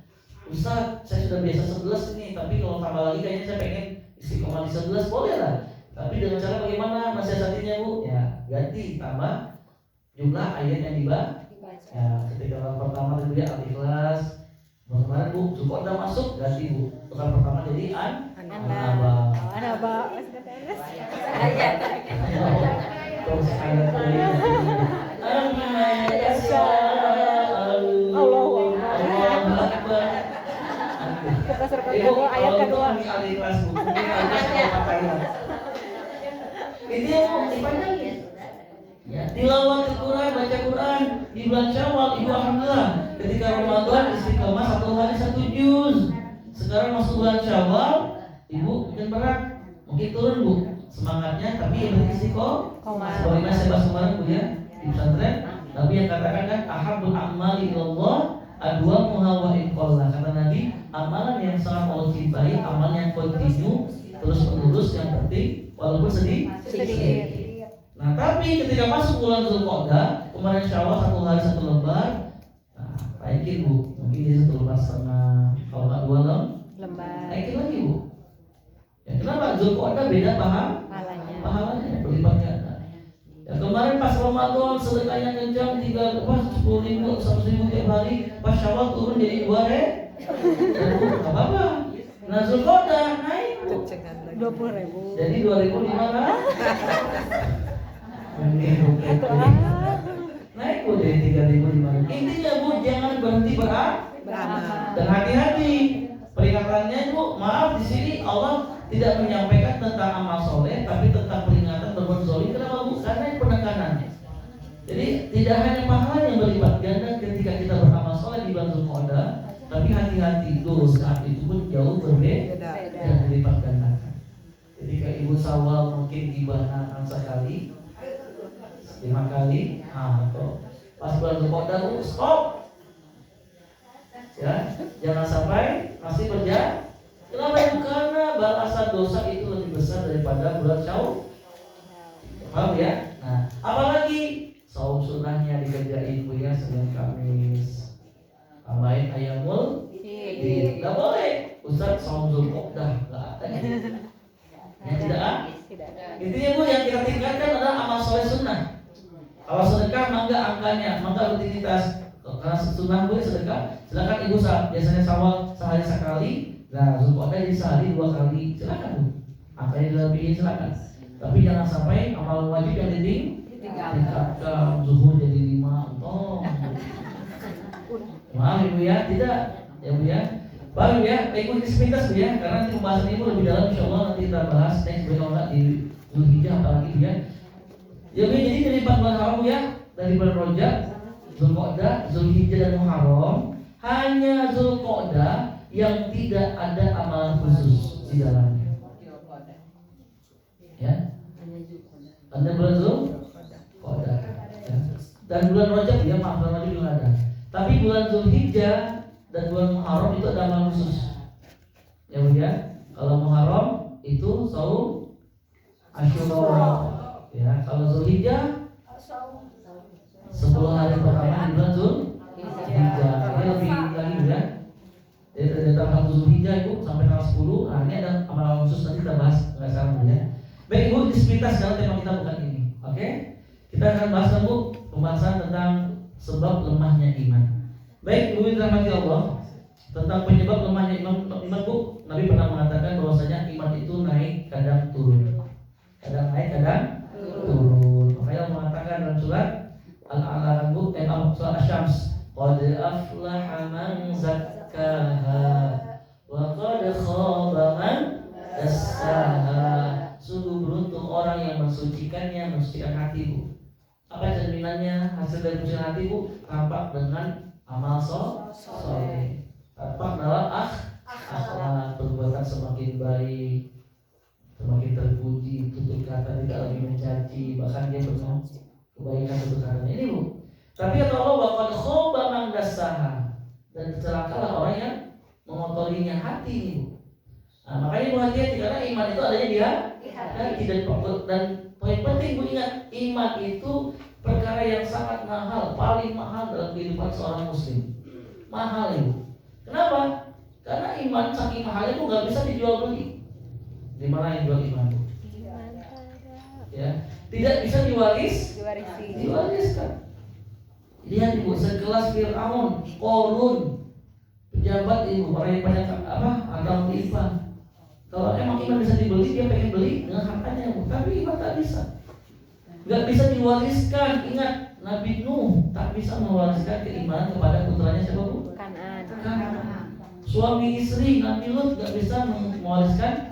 Ustaz, saya sudah biasa 11 ini, tapi kalau tambah lagi kayaknya saya pengen istiqomah di 11, boleh lah. Tapi dengan cara bagaimana nasihatnya Bu? Ya, ganti tambah jumlah ayat yang dibaca. Ya, ketika orang pertama itu ya Al-Ikhlas. Kemarin Bu, Zulqa'dah masuk, ganti Bu. Tukar pertama jadi An-Naba. Terus ayat Buka surat Ibu, kedua ayat kalau kedua. untuk adik kelas bu, mungkin ada kalau pakaian. Ini ibu, dipanjangin. Ya, tilawah Al-Quran, baca Quran di bulan Syawal, ibu alhamdulillah. Ketika Ramadan istiqomah 1 hari 1 juz. Sekarang masuk bulan Syawal, ibu mungkin berat, mungkin turun bu semangatnya, tapi yang penting istiqomah. Sebagaimana saya bahas kemarin bu ya di pesantren, Nabi yang katakan kan ahabul a'mali ilallah adwamuha wa inqallah. Kata Nabi, amalan yang sangat Allah cintai, amalan yang kontinu terus menerus, yang penting walaupun sedikit. Nah, tapi ketika masuk bulan Zulqa'dah, kemarin Syawal 1 hari 1 lembar, nah, naikin bu, mungkin dia 1 lembar setengah, kalau nggak 2 lembar. naikin lagi bu. Ya kenapa? Zulqa'dah beda pahalanya berlipat ganda. Ya kemarin pas Ramadan sedekahnya kencang 10.000, 100.000 tiap hari, pas Syawal turun jadi 2.000, nggak apa-apa. Nah Zulqa'dah naik bu, 20.000. jadi 2.000 di mana? Naik bu dari 3.500. Intinya bu jangan berhenti beramal dan hati-hati. Peringatannya bu, maaf di sini Allah tidak menyampaikan tentang amal soleh, tapi tentang peringatan berbuat zalim. Kenapa bu? Karena penekanannya. Jadi tidak hanya pahala yang berlipat ganda ketika kita beramal soleh di bulan Zulqa'dah, tapi hati-hati dosa itu pun jauh berbeda dan berlipat ganda. Ketika ibu Sawal mungkin ibadah sekali 5 kali, atau pas bulan Zulqa'dah bu stop, ya jangan sampai masih berjalan. Kenapa itu? Karena balasan dosa itu lebih besar daripada bulan Syawal. Paham ya? Nah, apalagi saum sunnahnya dikerjain bu ya, Senin Kamis, tambahin ayamul bid. Nggak boleh Ustaz saum Zulqa'dah nggak ada ya, tidak ada. Intinya bu yang kita tingkatkan adalah amal soleh sunnah. Kalau sedekah mangga angkanya, mangga rutinitas. Karena sunnah boleh sedekah, silakan ibu biasanya Syawal sehari sekali. Nah Zulqa'dah jadi sehari 2 kali, silakan bu. Angkanya dilebihin silakan. Tapi jangan sampai amal wajib yang ditingkatkan, zuhur jadi 5 toh. Maaf ibu ya, tidak ya bu ya. Baru ya, ikut sepintas bu ya, karena nanti pembahasan ibu lebih dalam insyaallah nanti kita bahas next berikutnya di Zulhijjah apalagi bu ya. Ya jadi dari 4 bulan haram ya, dari bulan Rajab, Zulqa'dah, Zulhijjah dan Muharram, hanya Zulqa'dah yang tidak ada amalan khusus di dalamnya. Ya. Ada bulan Zulqa'dah. Ya. Dan bulan Rajab ya, maaf bulan Rajab juga ada. Tapi bulan Zulhijjah dan bulan Muharram itu ada amalan khusus. Ya Bu ya. Kalau Muharram itu saum Asyura. Ya, kalau Zulhijjah 10 hari pertama di bulan Zulhijjah. Ini lebih lagi ya. Jadi dari tanggal Zulhijjah itu sampai tanggal 10. Nah, ini ada amalan khusus nanti kita bahas enggak sekarang ya. Baik Ibu, di sepintas sekarang tema kita bukan ini. Oke? Kita akan bahas Bu pembahasan tentang sebab lemahnya iman. Baik, Ibu dirahmati Allah. Tentang penyebab lemahnya iman Bu, Nabi pernah mengatakan bahwasanya iman itu naik kadang turun. Kadang naik kadang turun. Makanya Allah mengatakan dalam surat Al-A'la Bu, surat Asy-Syams, qad aflaha man zakkaha wa qad khaba man dassaha. Sungguh beruntung orang yang mensucikannya, mensucikan hati Bu. Apa cerminannya? Hasil dari mensucikan hati Bu tampak dengan amal soleh, tampak dalam akhlak, perbuatan semakin baik, semakin terpuji, tutur kata tidak lagi mencaci, bahkan dia penuh kebaikan tutur katanya ini Bu. Tapi kata Allah waqad khaba man dassaha, dan celakalah orang yang mengotorinya hati ini Bu. Nah, makanya Bu hati-hati karena iman itu adanya dia dan poin penting Bu ingat, iman itu perkara yang sangat mahal, paling mahal dalam kehidupan seorang muslim. Mahal Ibu. Kenapa? Karena iman saking mahalnya Bu nggak bisa dijual beli. Di mana yang jual iman Bu? Ya, tidak bisa diwariskan. Lihat Ibu, sekelas Fir'aun, Qarun, pejabat Ibu, orang yang banyak akan melimpah. Kalau emang iman bisa dibeli, dia pengen beli dengan hartanya Bu. Tapi iman tak bisa. Nggak bisa diwariskan. Ingat, Nabi Nuh tak bisa mewariskan keimanan kepada putranya siapa Bu? Kan'an. suami istri Nabi Lut nggak bisa mewariskan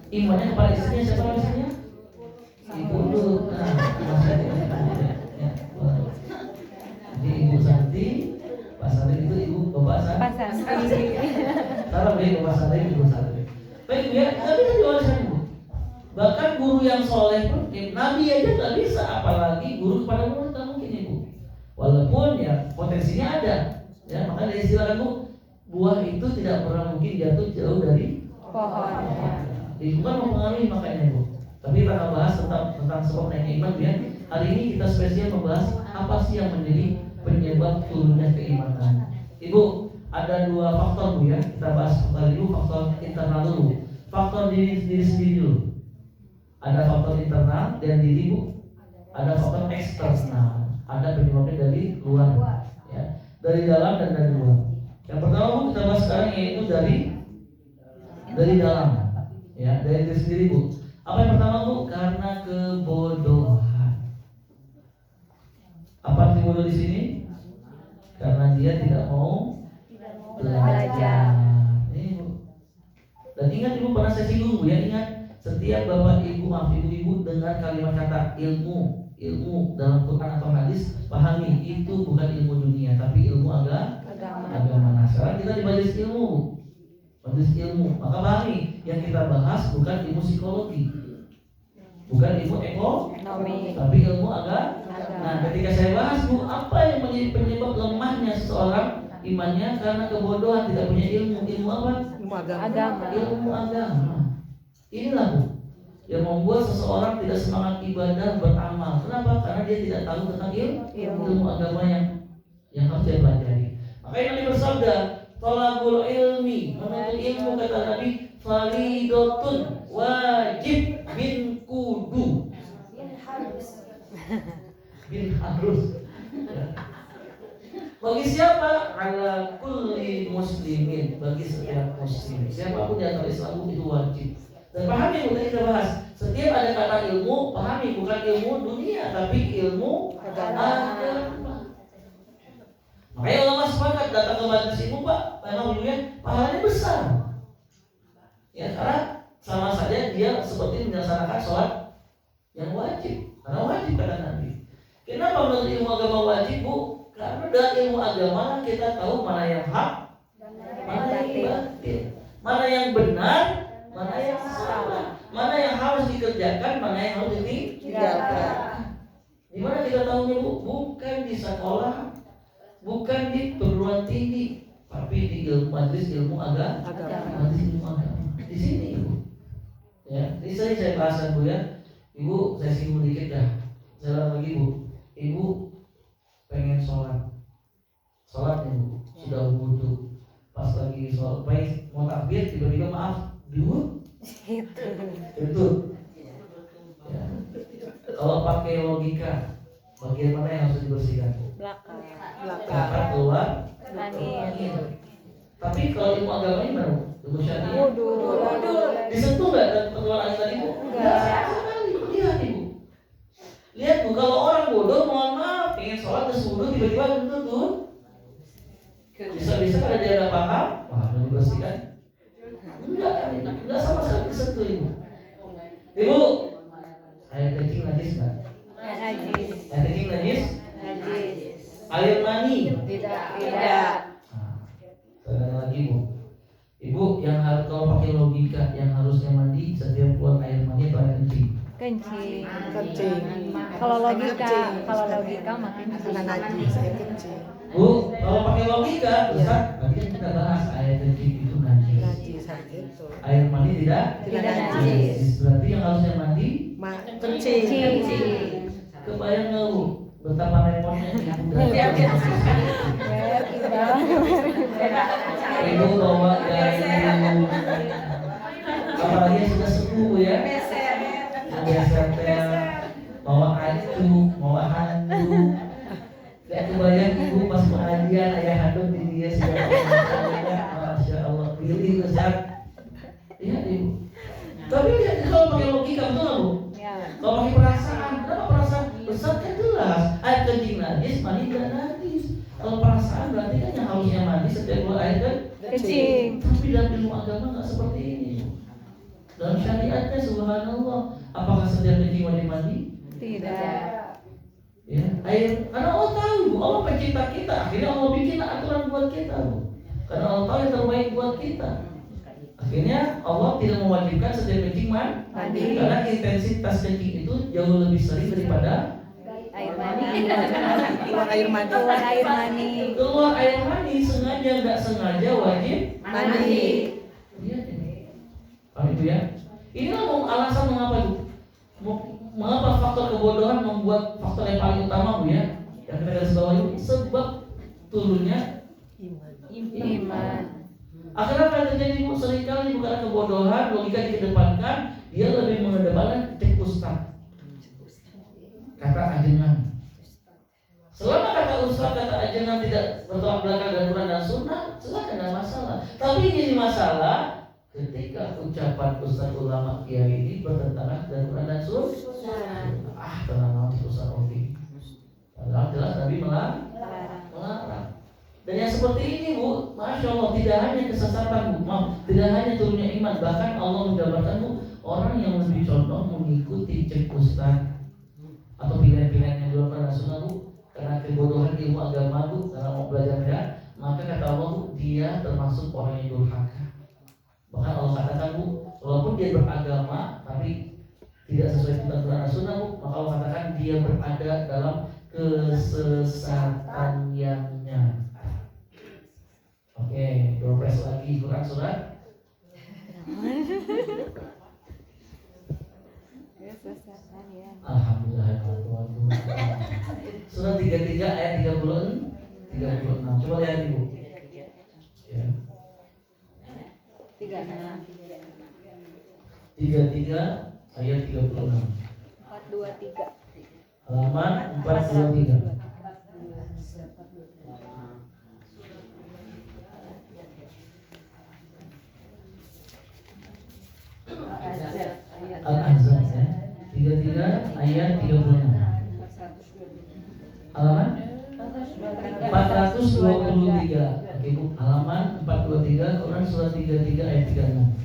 imannya kepada istrinya. Siapa istrinya? Ibu Lut. Nah, ya. Jadi Ibu Santi, Pak Santi itu ibu Bapak Santi. Salam ya Bapak Santi, Ibu Santi. Baik ya, nggak bisa diwariskan Bu. Bahkan guru yang soleh pun, Nabi aja nggak bisa, apalagi guru kepada murid nggak mungkin Ibu. Walaupun ya potensinya ada, ya makanya istilahkan Bu, buah itu tidak pernah mungkin jatuh jauh dari Pohon. Ibu kan mempengaruhi makanya Bu. Tapi kita akan bahas tentang sebab naiknya iman ya. Hari ini kita spesial membahas apa sih yang menjadi penyebab turunnya keimanan. Ibu, ada dua faktor Bu ya. Kita bahas faktor dulu, faktor internal dulu. Faktor diri sendiri dulu. Ada faktor internal dan diri Bu. Ada faktor eksternal. Ada penyebabnya dari luar, ya. Dari dalam dan dari luar. Yang pertama Bu kita bahas sekarang yaitu dari dalam, ya, dari diri sendiri Bu. Apa yang pertama Bu? Karena kebodohan. Apa arti bodoh di sini? Karena dia tidak mau belajar. Ini Bu. Dan ingat Ibu pernah saya singgung Bu ya, ingat setiap bapak ibu, maaf ibu-ibu dengar kalimat kata ilmu dalam Quran atau hadis, pahami itu bukan ilmu dunia tapi ilmu agama. Nah sekarang kita di majelis ilmu, maka pahami yang kita bahas bukan ilmu psikologi, bukan ilmu ekonomi, tapi ilmu agama. Nah ketika saya bahas Bu, apa yang menjadi penyebab lemahnya seseorang imannya? Karena kebodohan, tidak punya ilmu apa? Ilmu agama. Inilah Bu yang membuat seseorang tidak semangat ibadah beramal. Kenapa? Karena dia tidak tahu tentang ilmu agama yang harus dia pelajari. Makanya Nabi bersabda, "Thalabul ilmi", menuntut ilmu kata Nabi, "faridatun", wajib, bin kudu, bin harus. Ya. Bagi siapa? Ala kulli muslimin, bagi setiap muslim. Siapapun di antara Islam itu wajib. Dan pahami Bu, tadi kita bahas, setiap ada kata ilmu, pahami bukan ilmu dunia tapi ilmu agama. Makanya ulama sepakat datang ke majelis ilmu Pak, memang dulunya pahalanya besar. Ya karena sama saja dia seperti melaksanakan sholat yang wajib, karena wajib kata Nabi. Kenapa menurut ilmu agama wajib Bu? Karena dari ilmu agama kita tahu mana yang hak, mana yang batil, mana yang benar, mana yang salah, mana yang harus dikerjakan, mana yang harus ditinggalkan. Di mana kita tahunya Bu? Bukan di sekolah, bukan di perguruan tinggi, tapi di majelis ilmu agama. Majelis ilmu agama. Di sini Ibu. Ya, ini saya bahasan Bu ya. Ibu saya singgung dikit dah. Jalan lagi Bu. Ibu pengen sholat nih Bu, sudah wudu. Pas lagi sholat, mau takbir tiba-tiba maaf dulu itu ya. Kalau pakai logika bagian mana yang harus dibersihkan? Belakang keluar angin. Tapi kalau ilmu agama ini baru ilmu syariah disentuh nggak dan keluar angin tadi Bu? Nggak sekali. Lihat Bu, kalau orang bodoh mohon maaf pengen sholat terus wudu tiba-tiba kentut tuh bisa ada dia nggak paham, wah mau dibersihkan. Enggak sama sekali disentuh Ibu. Ibu, air kencing najis nggak? Najis. Air kencing najis? Najis. Air mani? Tidak. Sekali lagi Bu. Ibu yang harus kalau pakai logika yang harusnya mandi setiap keluar air mani atau air kencing? Kencing. Kalau logika makin najis. Bu, kalau pakai logika, Ustaz, tadi kan kita bahas air kencing itu najis. Air mani tidak najis. Berarti yang harusnya mandi Kencing. Kebayang nggak Bu betapa repotnya ibu bawa gayu, apalagi yang sudah sepuh Bu ya, bawa acu, bawa handuk. Gak kebayang Ibu pas pengajian ayah handuk di dia segala macam. Masya Allah, pilih Ustaz. Iya Ibu. Tapi lihat kalau pakai logika betul nggak Bu? Kalau pakai perasaan, kenapa perasaan? Ustaz kan jelas air kencing najis, mandi tidak najis. Kalau perasaan berarti kan yang harusnya mandi setiap keluar air kan Kecing. Tapi dalam ilmu agama nggak seperti ini. Dalam syariatnya subhanallah, apakah setiap kencing wajib mandi? Tidak. Ya, air, karena Allah tahu, Allah pencipta kita. Akhirnya Allah bikin aturan buat kita, Bu. Karena Allah tahu yang terbaik buat kita. Akhirnya Allah tidak mewajibkan setiap kencing mandi. Karena intensitas kencing itu jauh lebih sering daripada Air mani. Keluar air mani. Keluar air mani. keluar air mani. Sengaja nggak sengaja wajib Mandi. Iya, paham itu ya? Inilah alasan mengapa itu. Mengapa faktor kebodohan membuat faktor yang paling utama, Bu ya? Yang kita garis bawahi sebab turunnya Iman. akhirnya apa yang terjadi, Bu? Seringkali bukan kebodohan, logika dikedepankan, dia lebih mengedepankan cek ustaz, kata ajengan. Selama kata ustaz, kata ajengan tidak bertolak belakang dengan Quran dan Sunnah, silakan, ada masalah. Tapi ini masalah ketika ucapan ustaz ulama kiai ini bertentangan dengan Quran dan Sunnah. Tenang nanti ustaz Ovi. Padahal jelas Nabi melarang. Dan yang seperti ini, Bu, masya Allah, tidak hanya kesesatan, Bu, tidak hanya turunnya iman, bahkan Allah menjabarkan, Bu, orang yang lebih condong mengikuti cek ustaz atau pilihan-pilihan yang dilakukan Rasulullah, Bu, karena kebodohan ilmu agama, Bu, karena mau belajar benar, maka kata Allah, Bu, dia termasuk orang yang durhaka. Bahkan Allah katakan, Bu, walaupun dia beragama tapi tidak sesuai dengan Quran Rasulullah, Bu, maka Allah katakan dia berada dalam kesesatan yang nyata. Oke, dompet lagi Quran surat Kesesatan ya. Alhamdulillah ya Tuhan. Surat 33 ayat 36. Coba lihat Ibu. Ya. 33 ayat 36. 423. Halaman 423. Al-Ahzab ya. 33 ayat 36. Halaman 423. Oke, Bu. Halaman 423 Quran surat 33 ayat 36.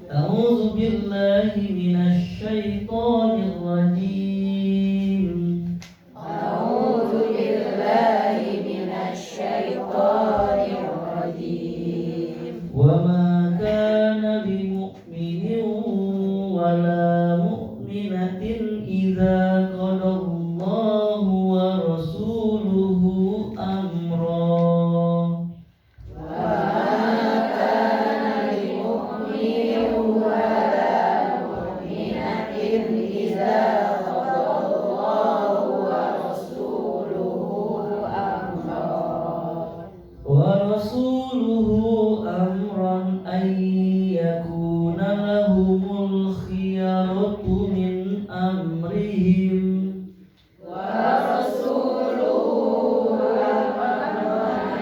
A'udzu billahi minasy syaithanir rajim. A'udzu billahi minasy syaithanir rajim. Wa ma kana lil mu'minin wa la mu'minatin idza qadallahu wa rasuluhu amra. Rasuluhu amran ay yakuna lahumul khiyaratu min amrihim wa rasuluhu amran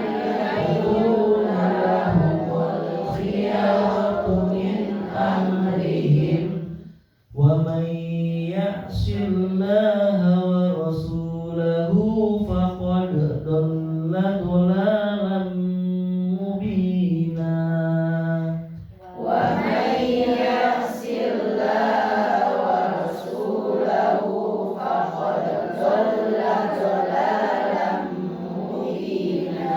ay yakuna lahumul khiyaratu min amrihim wa man ya'sillaha wa rasulahu faqad dhalla dhalalan mubina. Wa man ya'sillaha wa rasulahu faqad dhalla dhalalan mubina.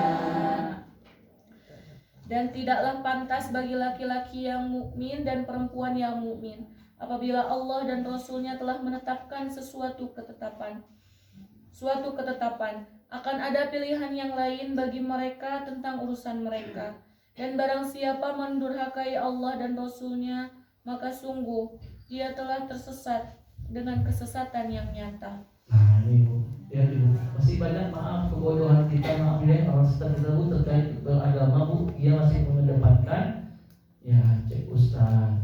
Dan tidaklah pantas bagi laki-laki yang mukmin dan perempuan yang mukmin apabila Allah dan Rasul-Nya telah menetapkan suatu ketetapan akan ada pilihan yang lain bagi mereka tentang urusan mereka. Dan barang siapa mendurhakai Allah dan Rasul-Nya, maka sungguh dia telah tersesat dengan kesesatan yang nyata. Nah ini Bu, ya Ibu, masih banyak maaf kebodohan kita, maaf ya orang sekitar kita Bu terkait beragama Bu, dia masih mengedepankan ya cek ustaz.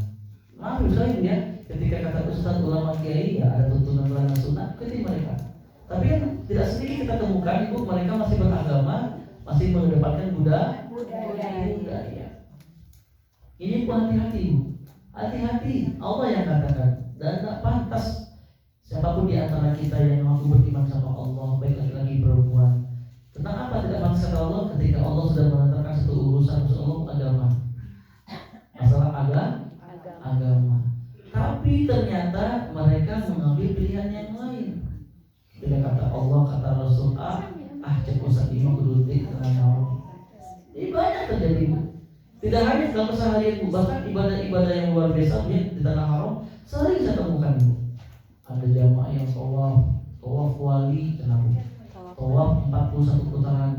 Maaf misalnya ya, ketika kata ustaz ulama kiai ya ada tuntunan Quran dan Sunnah, ikuti mereka. Tapi kan tidak sedikit kita temukan Ibu, mereka masih beragama, masih mengedepankan budaya. Ini pun hati-hati Ibu, hati-hati. Allah yang katakan dan tak pantas siapapun di antara kita yang mampu beriman sama Allah, baik laki-laki perempuan. Tentang apa tidak pantas kata Allah ketika Allah sudah menetapkan satu urusan terjadi Bu. Tidak hanya dalam keseharian Bu, bahkan ibadah-ibadah yang luar biasa Bu, di tanah haram sering saya temukan Bu. Ada jamaah yang tawaf wali, kenapa? Tawaf 41 putaran.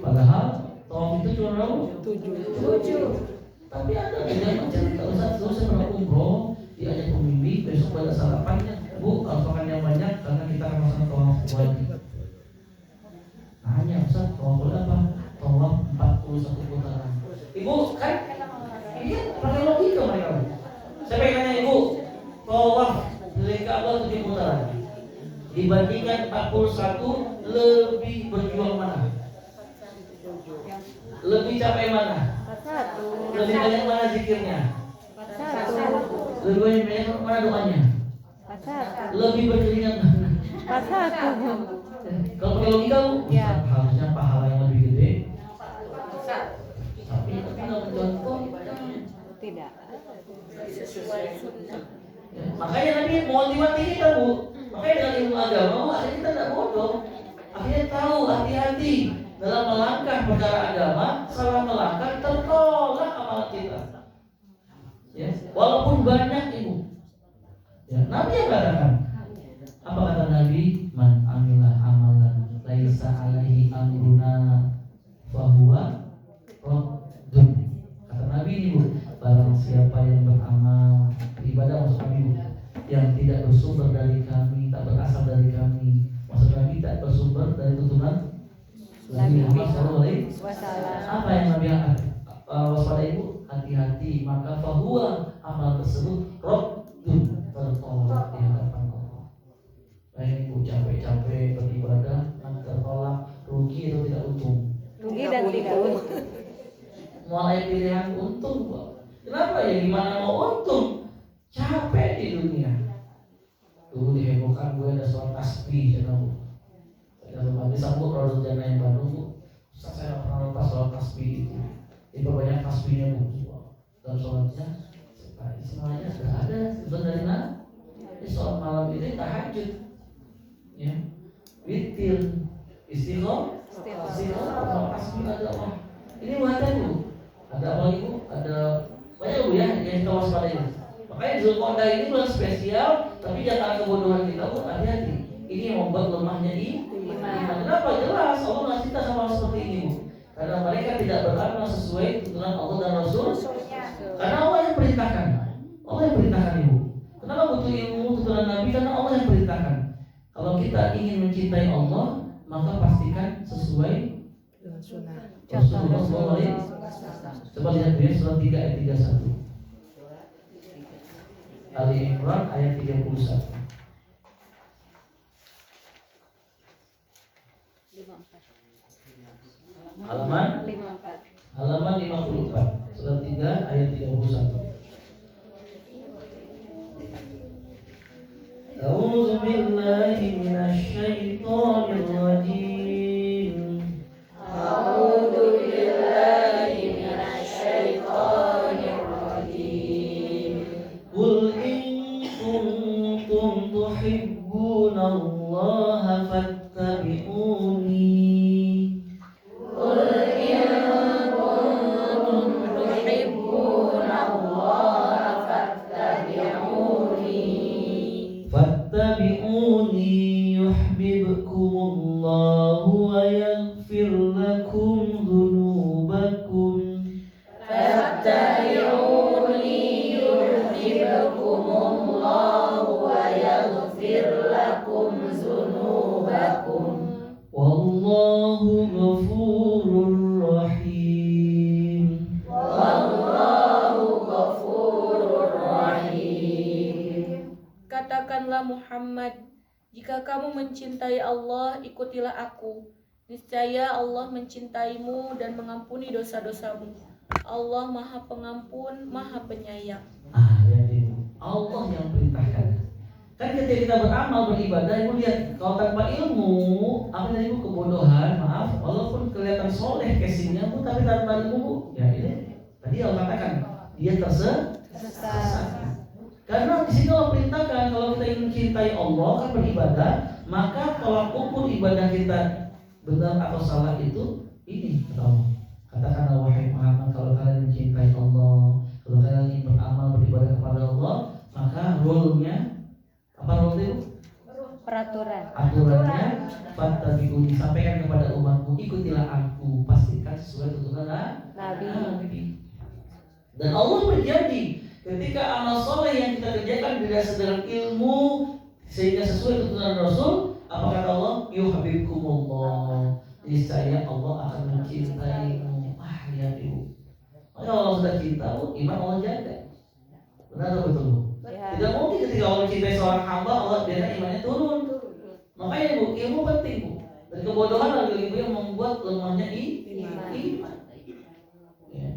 Padahal tawaf itu cuma berapa? 7. Tapi ada jamaah cerita Ustaz, saya pernah umroh, diajak pembimbing, besok pada sarapannya Bu, harus makan yang banyak karena kita akan melaksanakan tawaf wali. Hanya Ustaz, tawaf wali apa? Tawaf 41 putaran. Ibu kan? Iya, pakai logika mereka. Saya pengen nanya Ibu, tawaf dari Ka'bah 7 putaran dibandingkan 41 lebih berjuang mana? Lebih capek mana? 41. Lebih banyak mana zikirnya? 41. Lebih banyak mana doanya? 41. Lebih berkeringat mana? 41. Kalau pakai logika Bu, Ya. harusnya pahala yang lebih gede. Tapi nggak mencontoh. Tidak. Ya, makanya Nabi motivasi kita Bu. Makanya dengan ilmu agama Bu, akhirnya kita tidak bodoh. Akhirnya tahu hati-hati dalam melangkah perkara agama. Salah melangkah tertolak amalan kita. Ya, walaupun banyak Ibu. Ya, Nabi yang katakan. Apa kata Nabi? Man amila amalan laisa alaihi amruna fahuwa raddun. Kata Nabi ini Bu, barang siapa yang beramal ibadah maksud kami Bu, yang tidak bersumber dari kami, tak berasal dari kami, maksud kami tak bersumber dari tuntunan Nabi Muhammad SAW. Apa yang Nabi waspada Ibu? Hati-hati, maka fahuwa amal tersebut raddun, tertolak di hadapan Allah. Baik Ibu capek-capek beribadah, tertolak, rugi atau tidak untung? Rugi dan tidak untung. Mulai pilihan untung Bu. Kenapa ya? Gimana mau untung? Capek di dunia. Dulu dihebohkan gue ada sholat tasbih channel Bu. Dalam hadis sambut Rasul Jannah yang Bandung Bu. Saya pernah lepas sholat tasbih itu. Diperbanyak tasbihnya Bu. Dalam sholatnya semuanya sudah ada sebenarnya. Di sholat malam ini tahajud, ya, witir, istighfar, sholat tasbih ada Allah. Ini wajar Bu. Ada apa Ibu? Ada banyak Bu ya yang kita waspadai. Makanya Zulqa'dah ini bulan spesial, tapi jangan kebodohan kita Bu, hati-hati. Ini yang membuat lemahnya iman. Kenapa? Jelas Allah ngasih kita sama seperti ini Bu. Karena mereka tidak beramal sesuai tuntunan Allah dan Rasul. Karena Allah yang perintahkan. Allah yang perintahkan Ibu. Kenapa butuh ilmu tuntunan Nabi? Karena Allah yang perintahkan. Kalau kita ingin mencintai Allah, maka pastikan sesuai Rasulullah SAW. Coba lihat dia surat 3 ayat 31. Ali Imran ayat 31. Halaman 54. Surat 3 ayat 31. A'udzu billahi minasy syaithanir rajim. A'udzu billahi minasy syaithanir rajim. Qul in kuntum tuhibbunallaha fattabi'uni. Qul in kuntum tuhibbunallaha fattabi'uni. Fattabi'uni yuhibbukumullahu wa yaghfir lakum dzunubakum. Fattabi'uni yuhibbukumullahu wa yaghfir lakum dzunubakum. Wallahu ghafurur rahim. Wallahu ghafurur rahim. Katakanlah Muhammad, jika kamu mencintai Allah, ikutilah aku. Niscaya Allah mencintaimu dan mengampuni dosa-dosamu. Allah Maha Pengampun, Maha Penyayang. Lihat Ibu, Allah yang perintahkan. Kan ketika kita beramal, beribadah, Ibu lihat, kalau tanpa ilmu, apa yang Ibu kebodohan, maaf, walaupun kelihatan soleh casingnya Bu, tapi tanpa ilmu Bu, ya ini tadi Allah katakan, dia tersesat. Karena di sini Allah perintahkan kalau kita ingin mencintai Allah kan beribadah, maka tolak ukur ibadah kita benar atau salah itu ini kata Allah. Katakanlah wahai Muhammad, kalau kalian mencintai Allah, kalau kalian ingin beramal beribadah kepada Allah, maka rule-nya apa rule itu? Peraturan. Aturannya fattabi'uni, sampaikan kepada umatku, ikutilah aku, pastikan sesuai tuntunan Nabi. Dan Allah berjanji ketika amal soleh yang kita kerjakan berdasarkan dengan ilmu sehingga sesuai tuntunan Rasul, apa kata Allah? Yuhibbukumullah, niscaya Allah akan mencintaimu. Lihat ibu, kalau Allah sudah cinta, iman Allah jaga. Benar atau betul bu? Ya. Tidak mungkin ketika Allah mencintai seorang hamba, Allah biarkan imannya turun. Makanya bu, ilmu penting bu. Dan kebodohan lagi yang membuat lemahnya iman. Ya.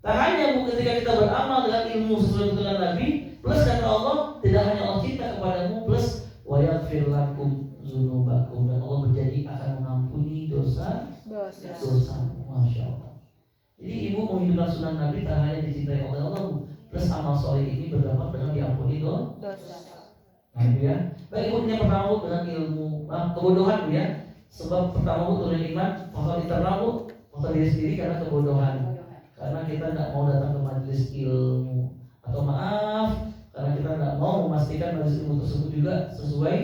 Tak hanya bu, ketika kita beramal dengan ilmu sesuai tuntunan Nabi, plus kata Allah, tidak hanya Allah cinta kepadamu, plus wa yaghfir lakum dzunubakum, dan Allah berjanji akan mengampuni dosa. Masya Allah. Jadi ibu menghidupkan sunnah Nabi tak hanya dicintai oleh Allah, plus amal soleh ini berdampak dengan diampuni dosa. Nah itu ya. Baik ibu, yang pertama bu dengan ilmu, kebodohan bu ya. Sebab pertama bu turun iman, faktor internal bu, faktor diri sendiri karena kebodohan. Karena kita tidak mau datang ke majelis ilmu, atau maaf, karena kita tidak mau memastikan majelis ilmu tersebut juga sesuai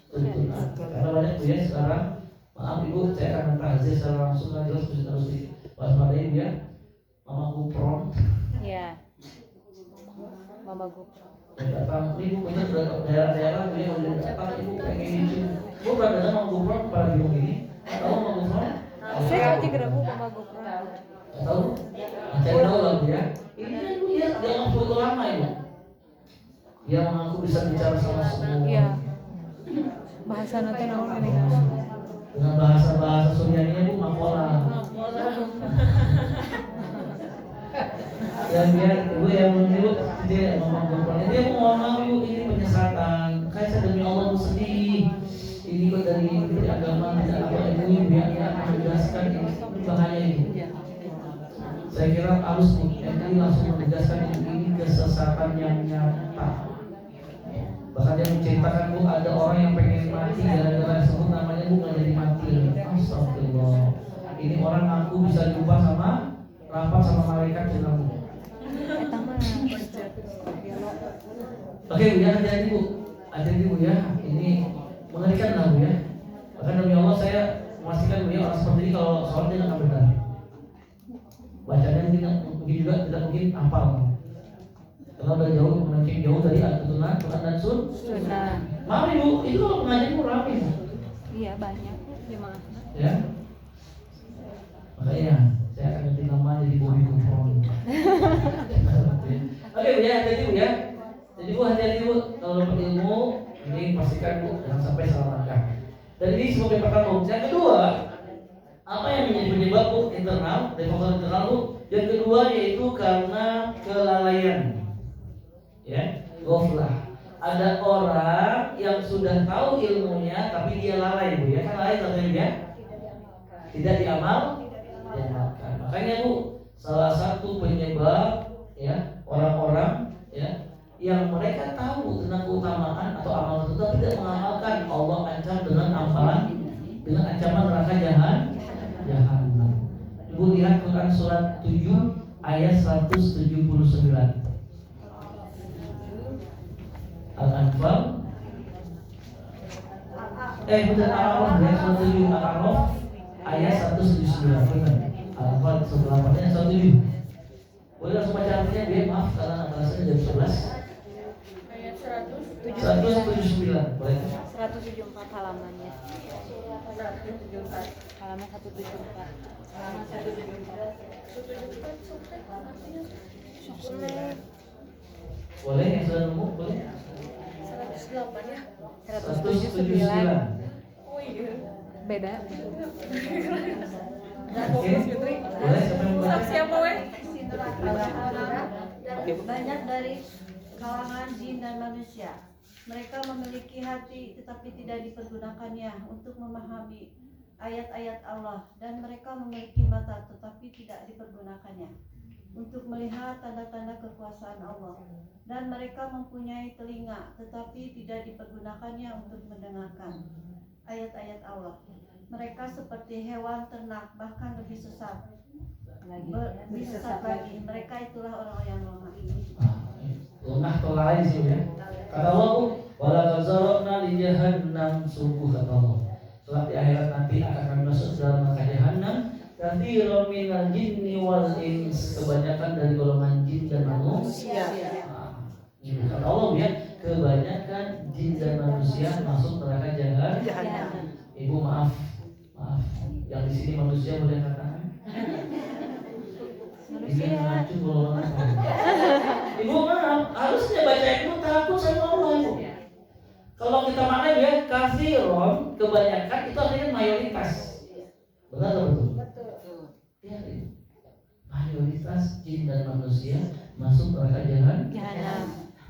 tuntunan. Karena banyak bu ya sekarang, maaf ibu, saya akan mentahzir secara langsung kan jelas harus waspadai ya, mama gupron. Iya. Mama gupron. Datang ibu punya daerah-daerah dia udah datang ibu pengen itu. Bu pernah dengar mama gupron pada bingung ini? Tahu mama gupron? Saya aja gerabu mama gupron. Tahu? Cari tahu lah ya. Ini kan dia nggak foto lama ya. Dia mengaku bisa bicara sama semua. Iya. Bahasa nanti naon ini. Dengan bahasa Suryaninya bu makola. Yang ibu yang menyebut dia ngomong dia mau ngomong ibu ini penyesatan. Kayak saya demi Allah sedih. Ini kok dari agama tidak apa ibu biarnya akan menjelaskan ini bahaya itu. Saya kira harus MUI langsung menegaskan ini kesesatan yang nyata. Bahkan dia menceritakan bu ada orang yang pengen mati gara-gara sebut namanya bu nggak jadi mati. Astagfirullah. Ini orang aku bisa jumpa sama rapat sama malaikat bilang. Oke bu ya, hati-hati bu ya. Ini mengerikan lah bu ya. Bahkan demi Allah saya memastikan bu ya, orang seperti ini kalau sholat dia akan benar. Bacanya mungkin juga tidak mungkin hafal. Karena udah jauh dari tuntunan Quran dan Sunnah. Maaf ibu, itu kalau pengajian bu ramai. Iya banyak jemaah. Ya. Makanya saya akan ganti nama jadi Bobby Gufron. Oke bu ya, hati-hati bu ya. Jadi bu hati-hati bu kalau dapat ilmu ini pastikan bu jangan sampai salah langkah. Dan ini sebagai pertama. Yang kedua, apa yang menjadi penyebab bu internal dari faktor internal bu? Yang kedua yaitu karena kelalaian. Ya, ghaflah. Ada orang yang sudah tahu ilmunya tapi dia lalai bu ya, kan lalai katanya ya. Tidak diamalkan. Makanya bu, salah satu penyebab ya orang-orang ya yang mereka tahu tentang keutamaan atau amal itu tapi tidak mengamalkan, Allah ancam dengan amalan, dengan ancaman neraka jahanam. Ibu lihat Quran surat 7 ayat 179. Al-Anfal betul Al-Araf ya, surat 7 Al-Araf ayat 179. Benar. Al-Anfal setelah ayat 107. Boleh langsung baca artinya biar maaf karena atasnya jam 11. Ayat 179. Boleh. 174 halamannya. Halaman 174. Halaman 174. Boleh yang sudah nemu boleh. 108 ya. 179. Oh iya. Beda. Oke. Boleh siapa yang baca? Siapa weh? Banyak dari kalangan jin dan manusia. Mereka memiliki hati tetapi tidak dipergunakannya untuk memahami ayat-ayat Allah, dan mereka memiliki mata tetapi tidak dipergunakannya untuk melihat tanda-tanda kekuasaan Allah, dan mereka mempunyai telinga tetapi tidak dipergunakannya untuk mendengarkan ayat-ayat Allah. Mereka seperti hewan ternak, bahkan lebih sesat. Lebih sesat sesat lagi. Mereka itulah orang yang lemah. Lemah atau lalai sih ya. Kata Allah, wala kazarna li jahannam, sungguh kata Allah, kelak di akhirat nanti akan kami masuk dalam neraka jahannam katsiran minal jinni wal ins, kebanyakan dari golongan jin dan manusia. Ini kata Allah ya, kebanyakan jin dan manusia masuk neraka jahannam. Ibu maaf, yang di sini manusia boleh katakan. Ini ngacu golongan apa? Ibu maaf, harusnya baca itu takut sama Allah ibu. Kalau kita maknai ya, katsiran, kebanyakan itu artinya mayoritas. Benar atau betul? Betul. Ya, mayoritas jin dan manusia masuk neraka jahannam.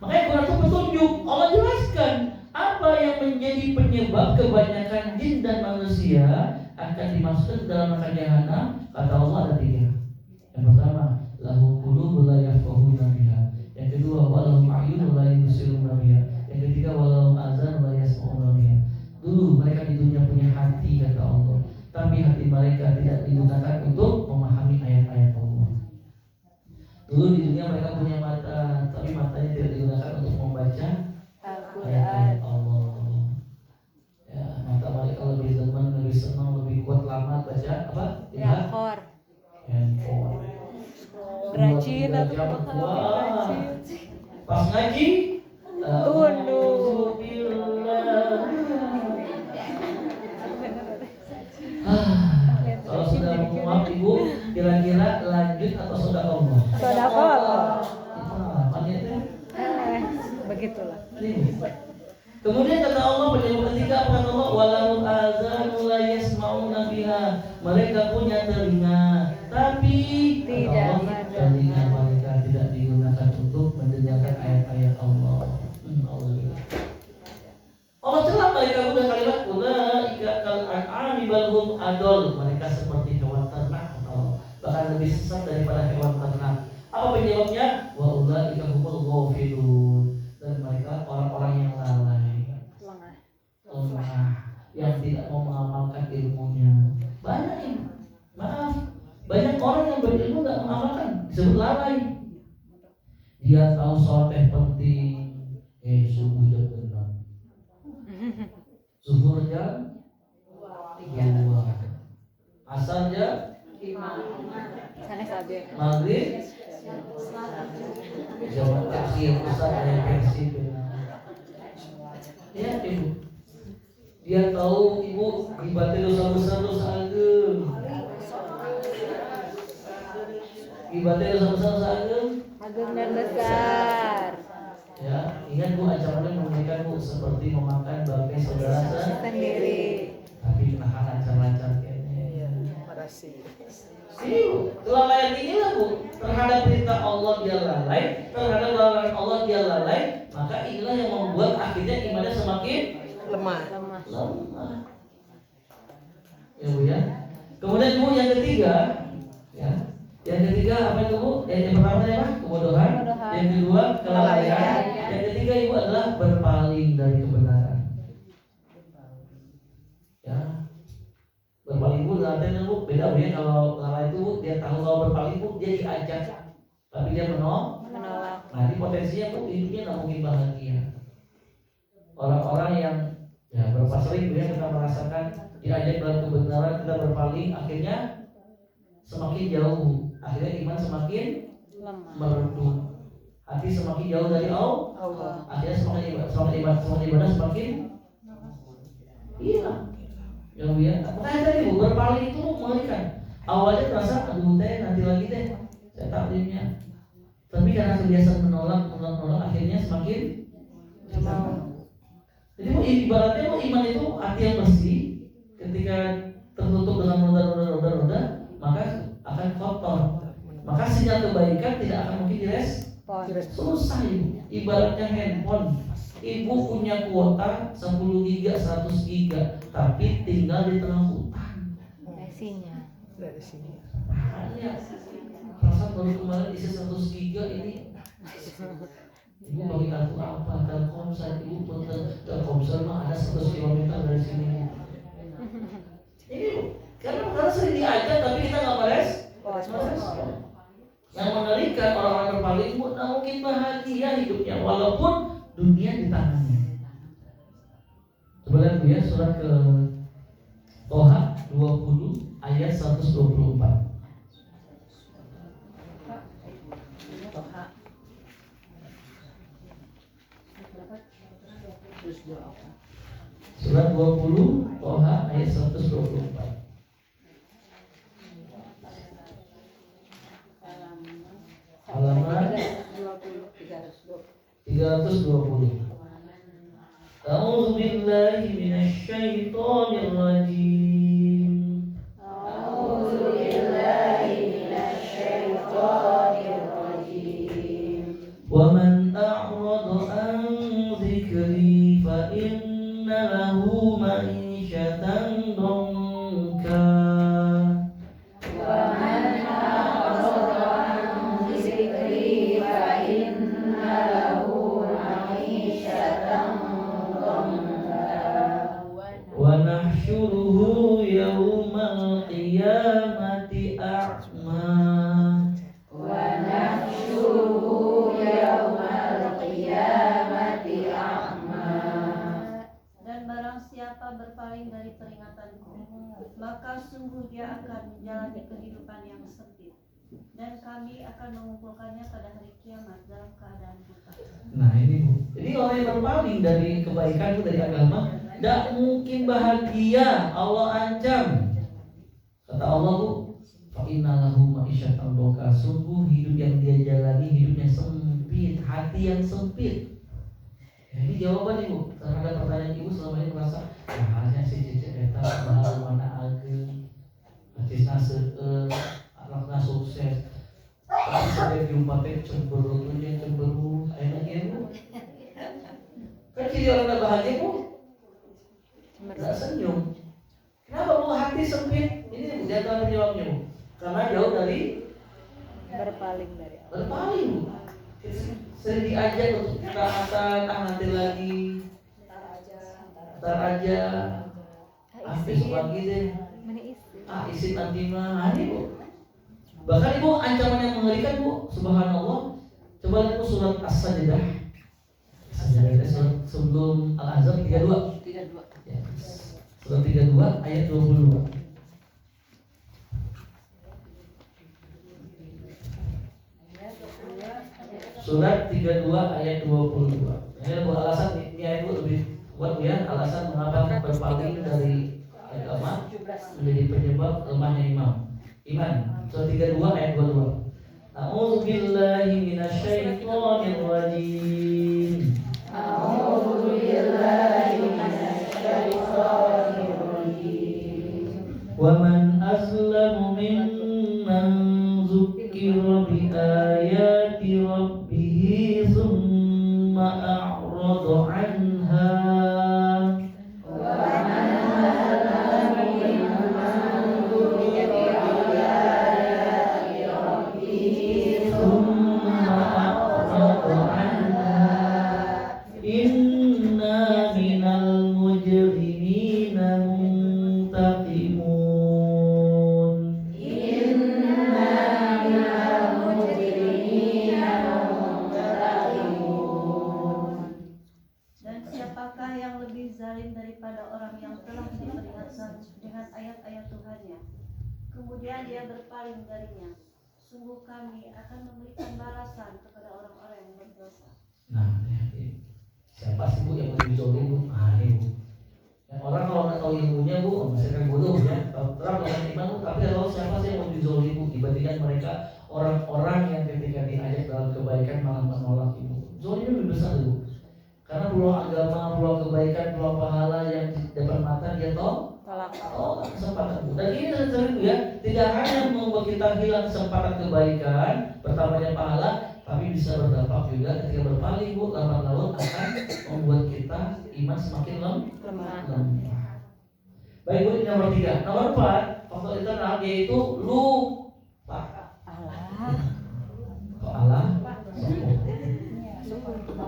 Makanya Quran itu petunjuk. Allah jelaskan apa yang menjadi penyebab kebanyakan jin dan manusia akan dimasukkan ke dalam neraka jahannam. Kata Allah ada 3. Yang pertama, lahum qulubun la yafqahuna biha. Yang kedua, walahum a'yunun la yubsiruna biha. Yang ketiga, walahum azanun la yasma'una biha. Dulu mereka di dunia punya hati kata Allah, tapi hati mereka tidak digunakan untuk memahami ayat-ayat Allah. Dulu di dunia mereka punya mata, tapi matanya tidak digunakan untuk membaca ayat-ayat Allah. Ya, mata mereka lebih demen, lebih senang, lebih kuat lama baca apa? Lihat handphone. Rajin atau Wah, rajin. pas ngaji Tunduk. Kalau sudah maaf ibu, kira-kira lanjut atau sudah Allah? Sedekah. Begitulah. Kemudian kata Allah penyebab ketiga apa kata Allah? Walau azanun la yasma'una biha. Mereka punya telinga, tapi Tidak telinga mereka tidak digunakan untuk mendengarkan ayat-ayat Allah. Allah celah mereka udah kalimat ulaika kal an'ami bal hum adol. Mereka seperti hewan ternak atau bahkan lebih sesat daripada hewan ternak. Apa penyebabnya? Wa ulaika humul ghafilun. Dan mereka orang-orang yang lalai, lemah, yang tidak mau mengamalkan ilmunya. Banyak ini, maaf, banyak orang yang berilmu nggak mengamalkan, disebut lalai. Dia tahu sholat penting, subuh jam 6, zuhur jam 2, asar jam 5, maghrib jam akhir besar dari versi benar. Ya ibu, dia tahu ibu ibadah dosa besar dosa agung. Ibadah dosa besar dosa agung dan besar. Ya, ingat bu, ancamannya memberikan bu seperti memakan bangkai saudara Sendiri. tapi menahan lancar-lancar kayaknya. Ini bu, kelalaian inilah bu, terhadap perintah Allah dia lalai, terhadap larangan Allah dia lalai, maka inilah yang membuat akhirnya imannya semakin Lemah. Ya bu ya. Kemudian bu yang ketiga, ya, yang ketiga apa itu bu? Yang pertama tadi apa? Kebodohan. Yang kedua kelalaian. Yang ketiga ibu adalah berpaling dari kebenaran. Ya. Berpaling bu artinya bu beda bu ya. Kalau lalai itu dia tahu kalau berpaling bu dia diajak, tapi dia menolak. Nah ini potensinya bu hidupnya nggak mungkin bahagia. Orang-orang yang ya berapa sering bu ya kita merasakan diajak dalam kebenaran kita berpaling, akhirnya semakin jauh, akhirnya iman semakin meredup, hati semakin jauh dari Allah, akhirnya semakin ibadah semakin hilang. Ya bu ya, makanya tadi bu berpaling itu mengerikan. Awalnya terasa aduh teh nanti lagi deh saya taklimnya, tapi karena kebiasaan menolak akhirnya semakin jadi bu ibaratnya bu iman itu hati yang bersih, ketika tertutup dengan roda-roda maka akan kotor, maka sinyal kebaikan tidak akan mungkin direspon. Susah ibu, ibaratnya handphone. Ibu punya kuota 10 giga, 100 giga, tapi tinggal di tengah hutan. Dari sini. Perasaan baru kemarin isi 100 giga ini. Ibu bagi aku apa? Telkomsel, ibu pun Telkomsel mah ada 100 km dari sini. Ini karena sering diajak tapi kita nggak merespon. Yang mengerikan orang-orang berpaling mungkin bahagia hidupnya walaupun dunia di tangannya. Coba lihat ya surat ke Toha 20 ayat 124. Surat 20 Toha ayat 124. Halaman 320. A'udzu billahi minasy syaithanir rajim. A'udzu billahi minasy syaithanir rajim. Wa man a'rada an dzikri fa inna lahu ma'isyatan dhanka. Nahsyuruhu yaumal qiyamati a'ma. Wa nahsyuruhu yaumal qiyamati a'ma. Dan barang siapa berpaling dari peringatanku, maka sungguh dia akan menjalani kehidupan yang sempit, dan kami akan mengumpulkannya pada hari kiamat dalam keadaan buta. Nah ini Bu, jadi orang yang berpaling dari kebaikan, dari agama, tidak mungkin bahagia. Allah ancam. Kata Allah Bu, fa innalahu ma'isyatan dhanka. Sungguh hidup yang dia jalani hidupnya sempit, hati yang sempit. Ya, ini jawaban Ibu terhadap pertanyaan Ibu selama ini merasa hanya si cicit eta bahal mana ageng, artisna seueur, anakna sukses. Tapi saya di rumah teh cemberut, ayeuna ieu Bu. Kan jadi orang bahagia Bu. Nggak senyum. Kenapa Bu hati sempit? Ini Bu, dia akan menjawabnya Bu. Karena jauh dari berpaling dari Allah. berpaling Bu. Sering diajak untuk ketaatan, nanti lagi, ntar aja, besok lagi deh, isi nanti mah, ini Bu. Bahkan Ibu ancaman yang mengerikan Bu, subhanallah. Coba lihat Bu surat As-Sajdah. As-Sajdah surat sebelum Al-Ahzab 32. Ya. Surat 32 ayat 22. Surat 32 ayat 22. Ini Bu alasan ini ayat Bu lebih kuat Bu ya, alasan mengapa berpaling dari agama menjadi penyebab lemahnya iman. Surat 32 ayat 22. A'udzu billahi minasyaitonir rajim. A'udzu billahi minasyaitonir rajim. Wa man azlamu mimman zukkira bi ayati rabbih tsumma a'rada 'anha. Inna minal mujrimina muntaqimun. Inna minal mujrimina muntaqimun. Dan siapakah yang lebih zalim daripada orang yang telah diperingatkan dengan ayat-ayat Tuhannya, kemudian dia berpaling darinya? Sungguh kami akan memberikan balasan kepada orang-orang yang berdosa. Nah, siapa sih Bu yang lebih zalim Bu? Ah, ini Bu. Yang orang kalau nggak tahu ilmunya Bu, misalkan bodoh ya, terang dengan iman Bu, tapi kalau siapa sih yang lebih zalim Bu dibandingkan mereka orang-orang yang ketika diajak dalam kebaikan malah menolak Ibu. Zalimnya lebih besar Bu. Karena peluang agama, peluang kebaikan, peluang pahala yang di depan mata dia tolak kesempatan Bu. Dan ini sering Bu ya, tidak hanya membuat kita hilang kesempatan kebaikan, bertambahnya pahala, tapi bisa berdampak juga ketika berpaling Bu, lambat laun akan membuat kita iman semakin lemah. Baik Bu, ini nomor 3. Nomor 4, faktor internal yaitu lupa. Allah.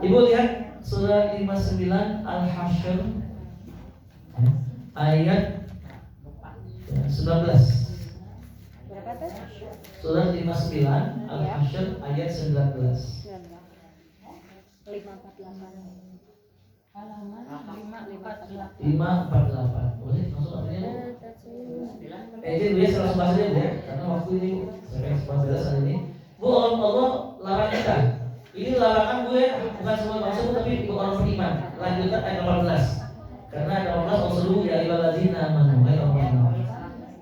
Ibu lihat surat 59 Al-Hasyr ayat Ya, 19. Berapa tuh? Surat 59 Al-Hasyr ayat 19. 548. Halaman 548. 548. Boleh masuk artinya? Jadi biasa langsung bahas aja ya, karena waktu ini saya jelas hari ini. Bu, Allah larang kita. Ini larangan gue bukan semua maksud tapi buat orang beriman. Lanjutan ayat 18. Karena ayat 18 Allah seru ya ayyuhalladzina amanu.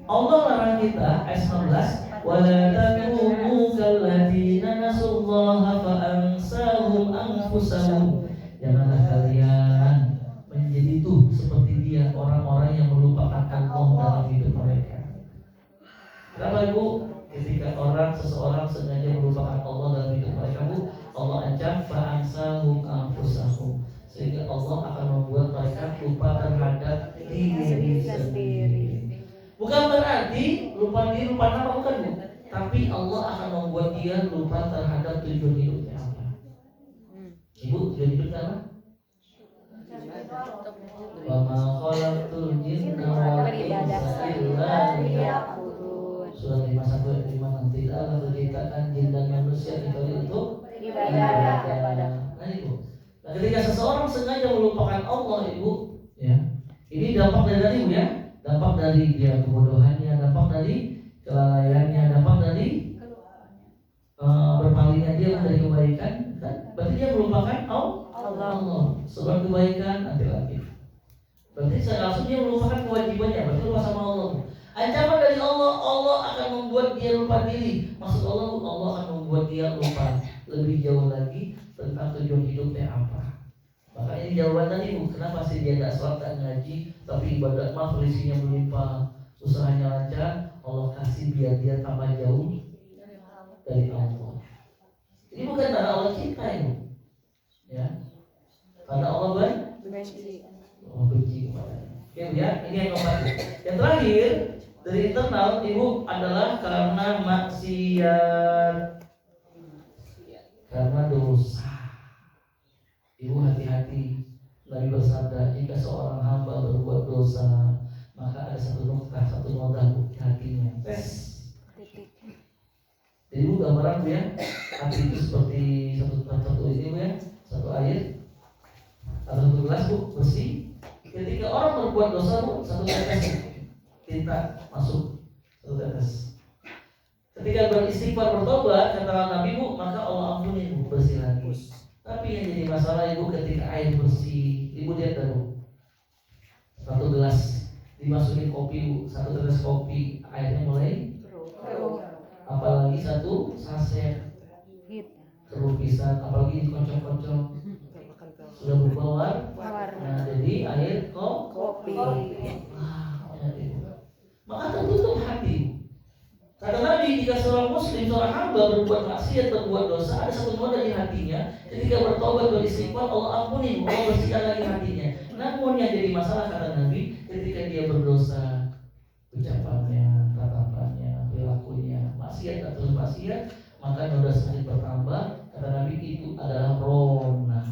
Allah larang kita ayat 19. Wala takunu kalladzina nasullaha fa ansahum anfusahum. Janganlah kalian menjadi tuh seperti dia orang-orang yang melupakan Allah dalam hidup mereka. Kenapa Ibu? Ketika seseorang sengaja melupakan Allah dalam hidup mereka, Bu, Allah ancam fa'ansahum anfusahum, sehingga Allah akan membuat mereka lupa terhadap diri sendiri. Bukan berarti lupa diri, lupa nama, bukan Bu. Tapi Allah akan membuat dia lupa terhadap tujuan hidupnya apa. Ibu, tujuan hidupnya apa? Wa ma khalaqtul jinna wal insa illa liya'budun. Surah 51 ayat 5 nanti Allah menciptakan jin dan manusia kecuali untuk ibadah kepada. Nah Ibu, nah, ketika seseorang sengaja melupakan Allah Ibu, ya, ini dampak dari Ibu ya, dampak dari dia kebodohannya, dampak dari kelalaiannya, dampak dari berpalingnya dia dari kebaikan, kan? Berarti dia melupakan Allah. Sebab kebaikan nanti lagi. Berarti langsung dia melupakan kewajibannya, berarti lupa sama Allah. Ancaman dari Allah, Allah akan membuat dia lupa diri. Maksud Allah akan membuat dia lupa lebih jauh lagi tentang tujuan hidupnya apa. Maka ini jawaban tadi Bu, kenapa sih dia tidak sholat, tidak ngaji, tapi ibadah mah selisihnya melimpah, usahanya lancar, Allah kasih biar dia tambah jauh dari Allah. Ini bukan karena Allah cinta Ibu, ya, karena Allah benci kepadanya. Oke ya, ini yang keempat. Yang terakhir dari internal Ibu adalah karena maksiat, karena dosa. Ibu hati-hati. Nabi bersabda, jika seorang hamba berbuat dosa, maka ada satu noda di hatinya. Jadi Bu gambaran Bu ya, hati itu seperti satu ini Bu ya, satu air atau satu gelas Bu bersih. Ketika orang berbuat dosa Bu, satu tetes tinta masuk, satu tetes. Ketika beristighfar bertobat, kata Nabi Bu, maka Allah ampuni Bu, bersih lagi. Tapi yang jadi masalah Ibu ketika air bersih, Ibu lihat dulu, satu gelas dimasukin kopi Bu, satu tetes kopi, airnya mulai keruh. Apalagi satu saset keruh pisan, apalagi dikocok-kocok sudah berubah warna. Nah, jadi air kopi. Maka tertutup hati. Kata Nabi, jika seorang muslim, seorang hamba berbuat maksiat, berbuat dosa, ada satu noda di hatinya. Ketika bertobat, beristighfar, Allah ampuni, Allah bersihkan lagi hatinya. Namun yang jadi masalah kata Nabi, ketika dia berdosa, ucapannya, tatapannya, perilakunya, maksiat atau maksiat, maka noda semakin bertambah. Kata Nabi, itu adalah rona.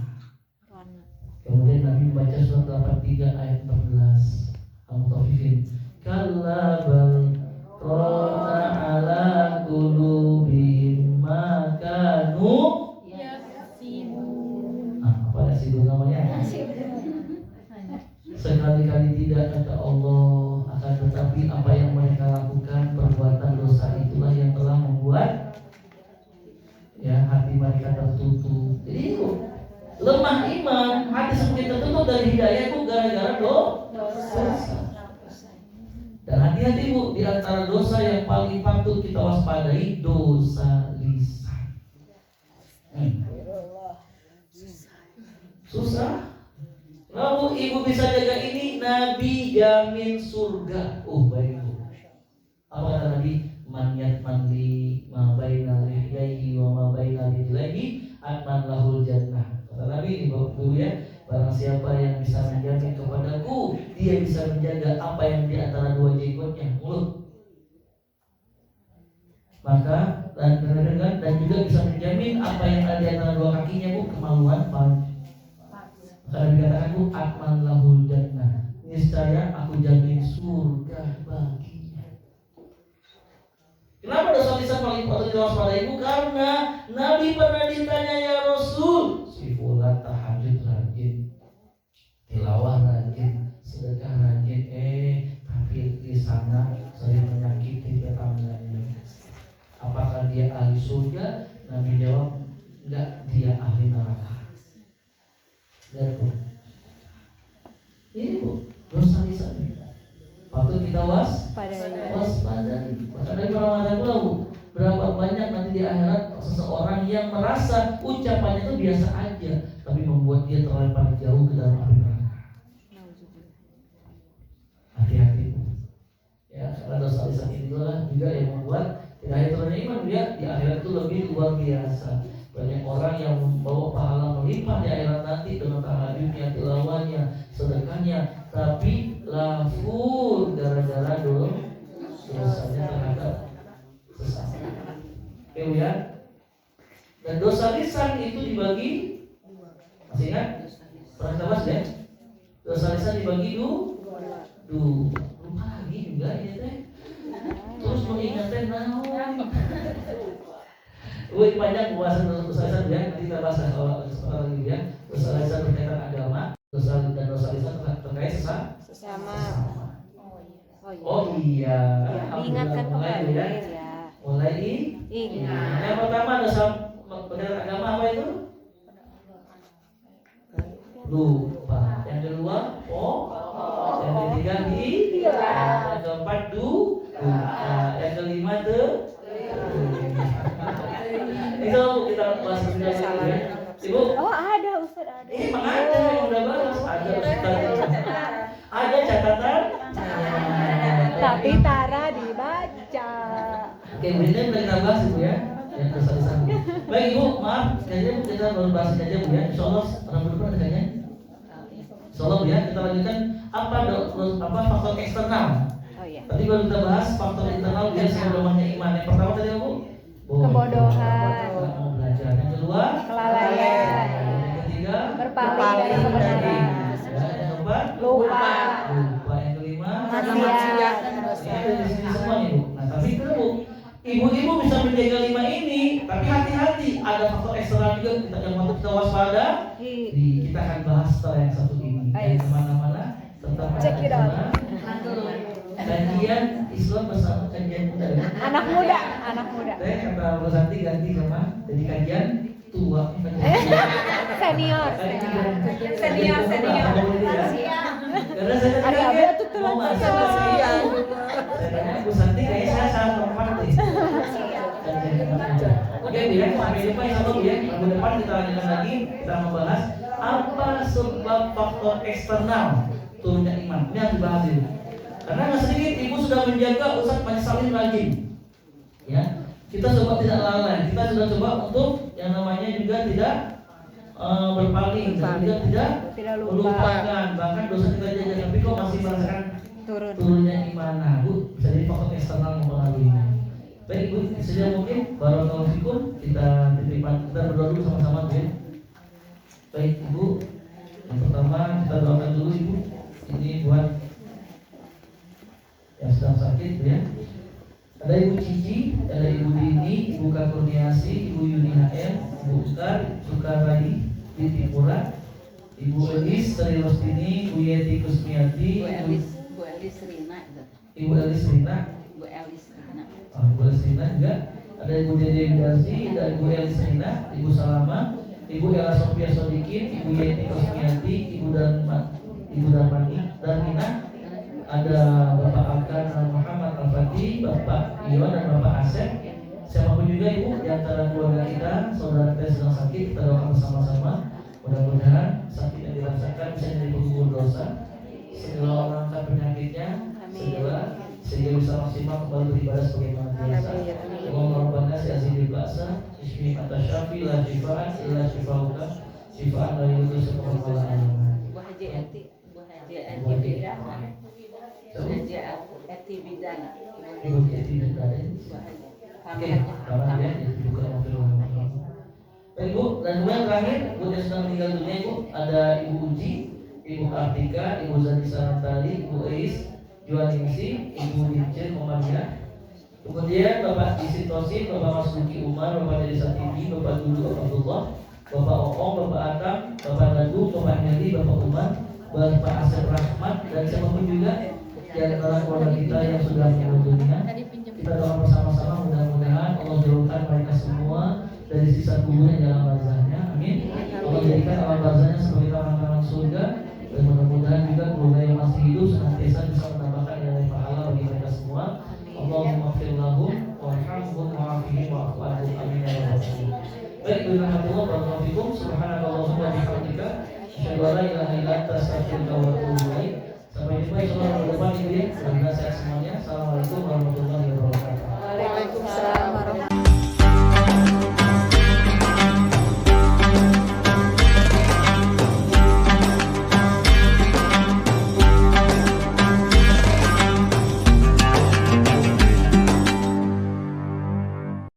Kemudian Nabi membaca surat 83 ayat 14. Al-Mutaffifin. Kalla bal rana ala qulubihim ma kanu yaksibun. Apa yaksibun namanya? Sekali-kali tidak kata Allah, akan tetapi apa yang mereka lakukan, perbuatan dosa itulah yang telah membuat ya hati mereka tertutup. Jadi itu lemah iman, hati semakin tertutup dari hidayah itu gara-gara dosa. Dan hati-hati Bu, di antara dosa yang paling patut kita waspadai, dosa lisan. Susah. Lalu Ibu bisa jaga ini, Nabi jamin surga. Oh baik Bu. Apa kata Nabi? Man yatmanli ma baina lihyaihi wa ma baina rijlaihi atman lahul jannah. Kata Nabi ini dulu ya, barang siapa yang bisa menjamin kepadaku, dia bisa menjaga apa yang di antara dua jenggotnya, mulut. Maka dan juga bisa menjamin apa yang ada di antara dua kakinya Bu, kemaluan farj. Maka dikatakan Bu, atman lahul jannah, niscaya aku jamin surga baginya. patut kita waspadai ibu? Karena Nabi pernah ditanya, ya Rasul, si fulan tahajud rajin, tilawah rajin, sedekah rajin, tapi di sana sering menyakiti tetangganya. Apakah dia ahli surga? Nabi jawab, enggak, dia ahli neraka. Lihat bu, ini bu, dosa lisan. Patut kita waspadai. Maka dari para mengatakan pula bu, berapa banyak nanti di akhirat seseorang yang merasa ucapannya itu biasa aja, tapi membuat dia terlempar jauh ke dalam api neraka. Hati-hati bu. Ya, karena dosa lisan itulah juga yang membuat tidak hanya turunnya iman, dia di akhirat itu lebih luar biasa. Banyak orang yang membawa pahala melimpah di akhirat nanti dengan tahajudnya, tilawahnya, sedekahnya, tapi lafur gara-gara dosanya terhadap sesama. Oke ya. Dan dosa lisan itu dibagi, masih ingat? Pernah kita bahas ya? Dosa lisan dibagi lupa lagi juga ini teh. Terus mengingatkan Wih, panjang pembahasan dosa lisan ya. Nanti kita bahas kalau kesempatan lagi ya. Dosa lisan berkaitan agama, dosa lisan terkait sesama. Oh iya. Diingatkan kembali ya. Mulai yang pertama dosa berkaitan agama apa itu? Lupa. Yang kedua, yang ketiga yang keempat yang kelima itu kita bahas juga ya. Ibu. Oh ada Ustaz ada. Ini memang ada yang udah bahas. Ada catatan. Tapi Tara dibaca. Oke, ini udah kita bahas ibu ya. Yang dosa-dosa. Baik ibu, maaf. Kayaknya kita baru bahas aja bu ya. Insyaallah Rabu depan ada kayaknya. Insyaallah ya, kita lanjutkan apa faktor eksternal. Oh iya. Tadi baru kita bahas faktor internal dia sebelumnya iman. Yang pertama tadi apa bu? Kebodohan. Mau belajar. Yang kedua, Kelalaian. Yang ketiga, Berpaling dari kebenaran. Yang keempat, Lupa. Yang kelima, Maksiat. di sini semua nih bu. Nah tapi itu bu, ibu-ibu bisa menjaga 5 ini, tapi hati-hati ada faktor eksternal juga yang patut kita waspada. Kita akan bahas setelah yang satu ini. Yang kemana-mana tentang Check it out. kajian Islam bersama kajian muda. Anak muda. Saya kata Bu Santi ganti sama jadi kajian tua. Senior. Karena saya tadi mau masuk saya tanya Bu Santi kayaknya saya salah tempat nih. Oke Bu ya, sampai jumpa insyaAllah ya. Minggu depan kita lanjutkan lagi, kita membahas apa sebab faktor eksternal turunnya iman. Ini harus dibahas ini. Karena nggak sedikit ibu sudah menjaga Ustaz banyak salin rajin. Ya, kita coba tidak lalai. Kita sudah coba untuk yang namanya juga tidak berpaling dan juga tidak melupakan. Bahkan dosa kita jaga, tapi kok masih merasakan turunnya iman. Nah, Bu, bisa jadi faktor eksternal mempengaruhinya. Baik Bu, sejauh mungkin barakallahu fikum kita berdoa dulu sama-sama Bu. Baik Ibu, yang pertama kita doakan dulu Ibu. Ini buat yang sedang sakit ya. Ada Ibu Cici, ada Ibu Dini, Ibu Kakurniasi, Ibu Yuni HM, Ibu Ukar, Sukarai, Titi Pura, Ibu Elis, Sri Rostini, Ibu Yeti Kusmiati, Bu Elis Rina. Ibu Elis Rina, Ibu Elis Rina juga. Ada Ibu Dede Widarsi, ada Ibu Elis Rina, Ibu Salama, Ibu Ella Sofia Sodikin, Ibu Yeti Kusmiati, Ibu Darmina, ada Bapak Akan Muhammad Al-Fatih, Bapak Iwan dan Bapak Asep. Siapapun juga Ibu di antara keluarga kita, saudara kita sedang sakit, kita doakan bersama-sama. Mudah-mudahan sakit yang dirasakan bisa jadi penggugur dosa, segala orang penyakitnya, sehingga bisa maksimal kembali beribadah sebagaimana biasa. Allahumma rabbana si'azidil ba'sa, ismi kata syafi la shifa'an illa shifa'uka, shifa'an la yughadiru saqaman wala alaman. Bu Haji Eti Bidan. Ibu Eti Bidan. Oke, kawan ya, dibuka mobil. Ibu, dan yang terakhir, Ibu yang sedang meninggal dunia Ibu, ada Ibu Uji, Ibu Kartika, Ibu Zati Sanantali, Ibu Eis, Juaningsi, Ibu Dince Komania, Ibu Kemudian Bapak Disitosin, Bapak Masuki Umar, Bapak Dede Satiti, Bapak Dudu Abdullah, Bapak Oong, Bapak Atam, Bapak Dadu, Bapak Heli, Bapak Umar, Bapak Asep Rahmat, dan siapapun juga di antara keluarga kita yang sudah meninggal dunia. Kita doa bersama-sama mudah-mudahan Allah jauhkan mereka semua dari sisa kubur yang dalam barzahnya. Amin. Allah jadikan alam barzahnya sebagai taman-taman surga, dan mudah-mudahan juga keluarga yang masih hidup senantiasa bisa menambahkan nilai pahala bagi mereka semua. Allahumma fir lahum warhamhum wa'afihim wa'fu anhum. Amin ya rabbal alamin. Baik, bismillahirrahmanirrahim. Barakallahu fikum. Subhanakallahumma wa bihamdika asyhadu an la ilaha illa anta astaghfiruka wa atubu ilaik. Sampai jumpa insyaallah minggu depan Ibu ya. Semoga sehat semuanya. Assalamualaikum warahmatullahi wabarakatuh.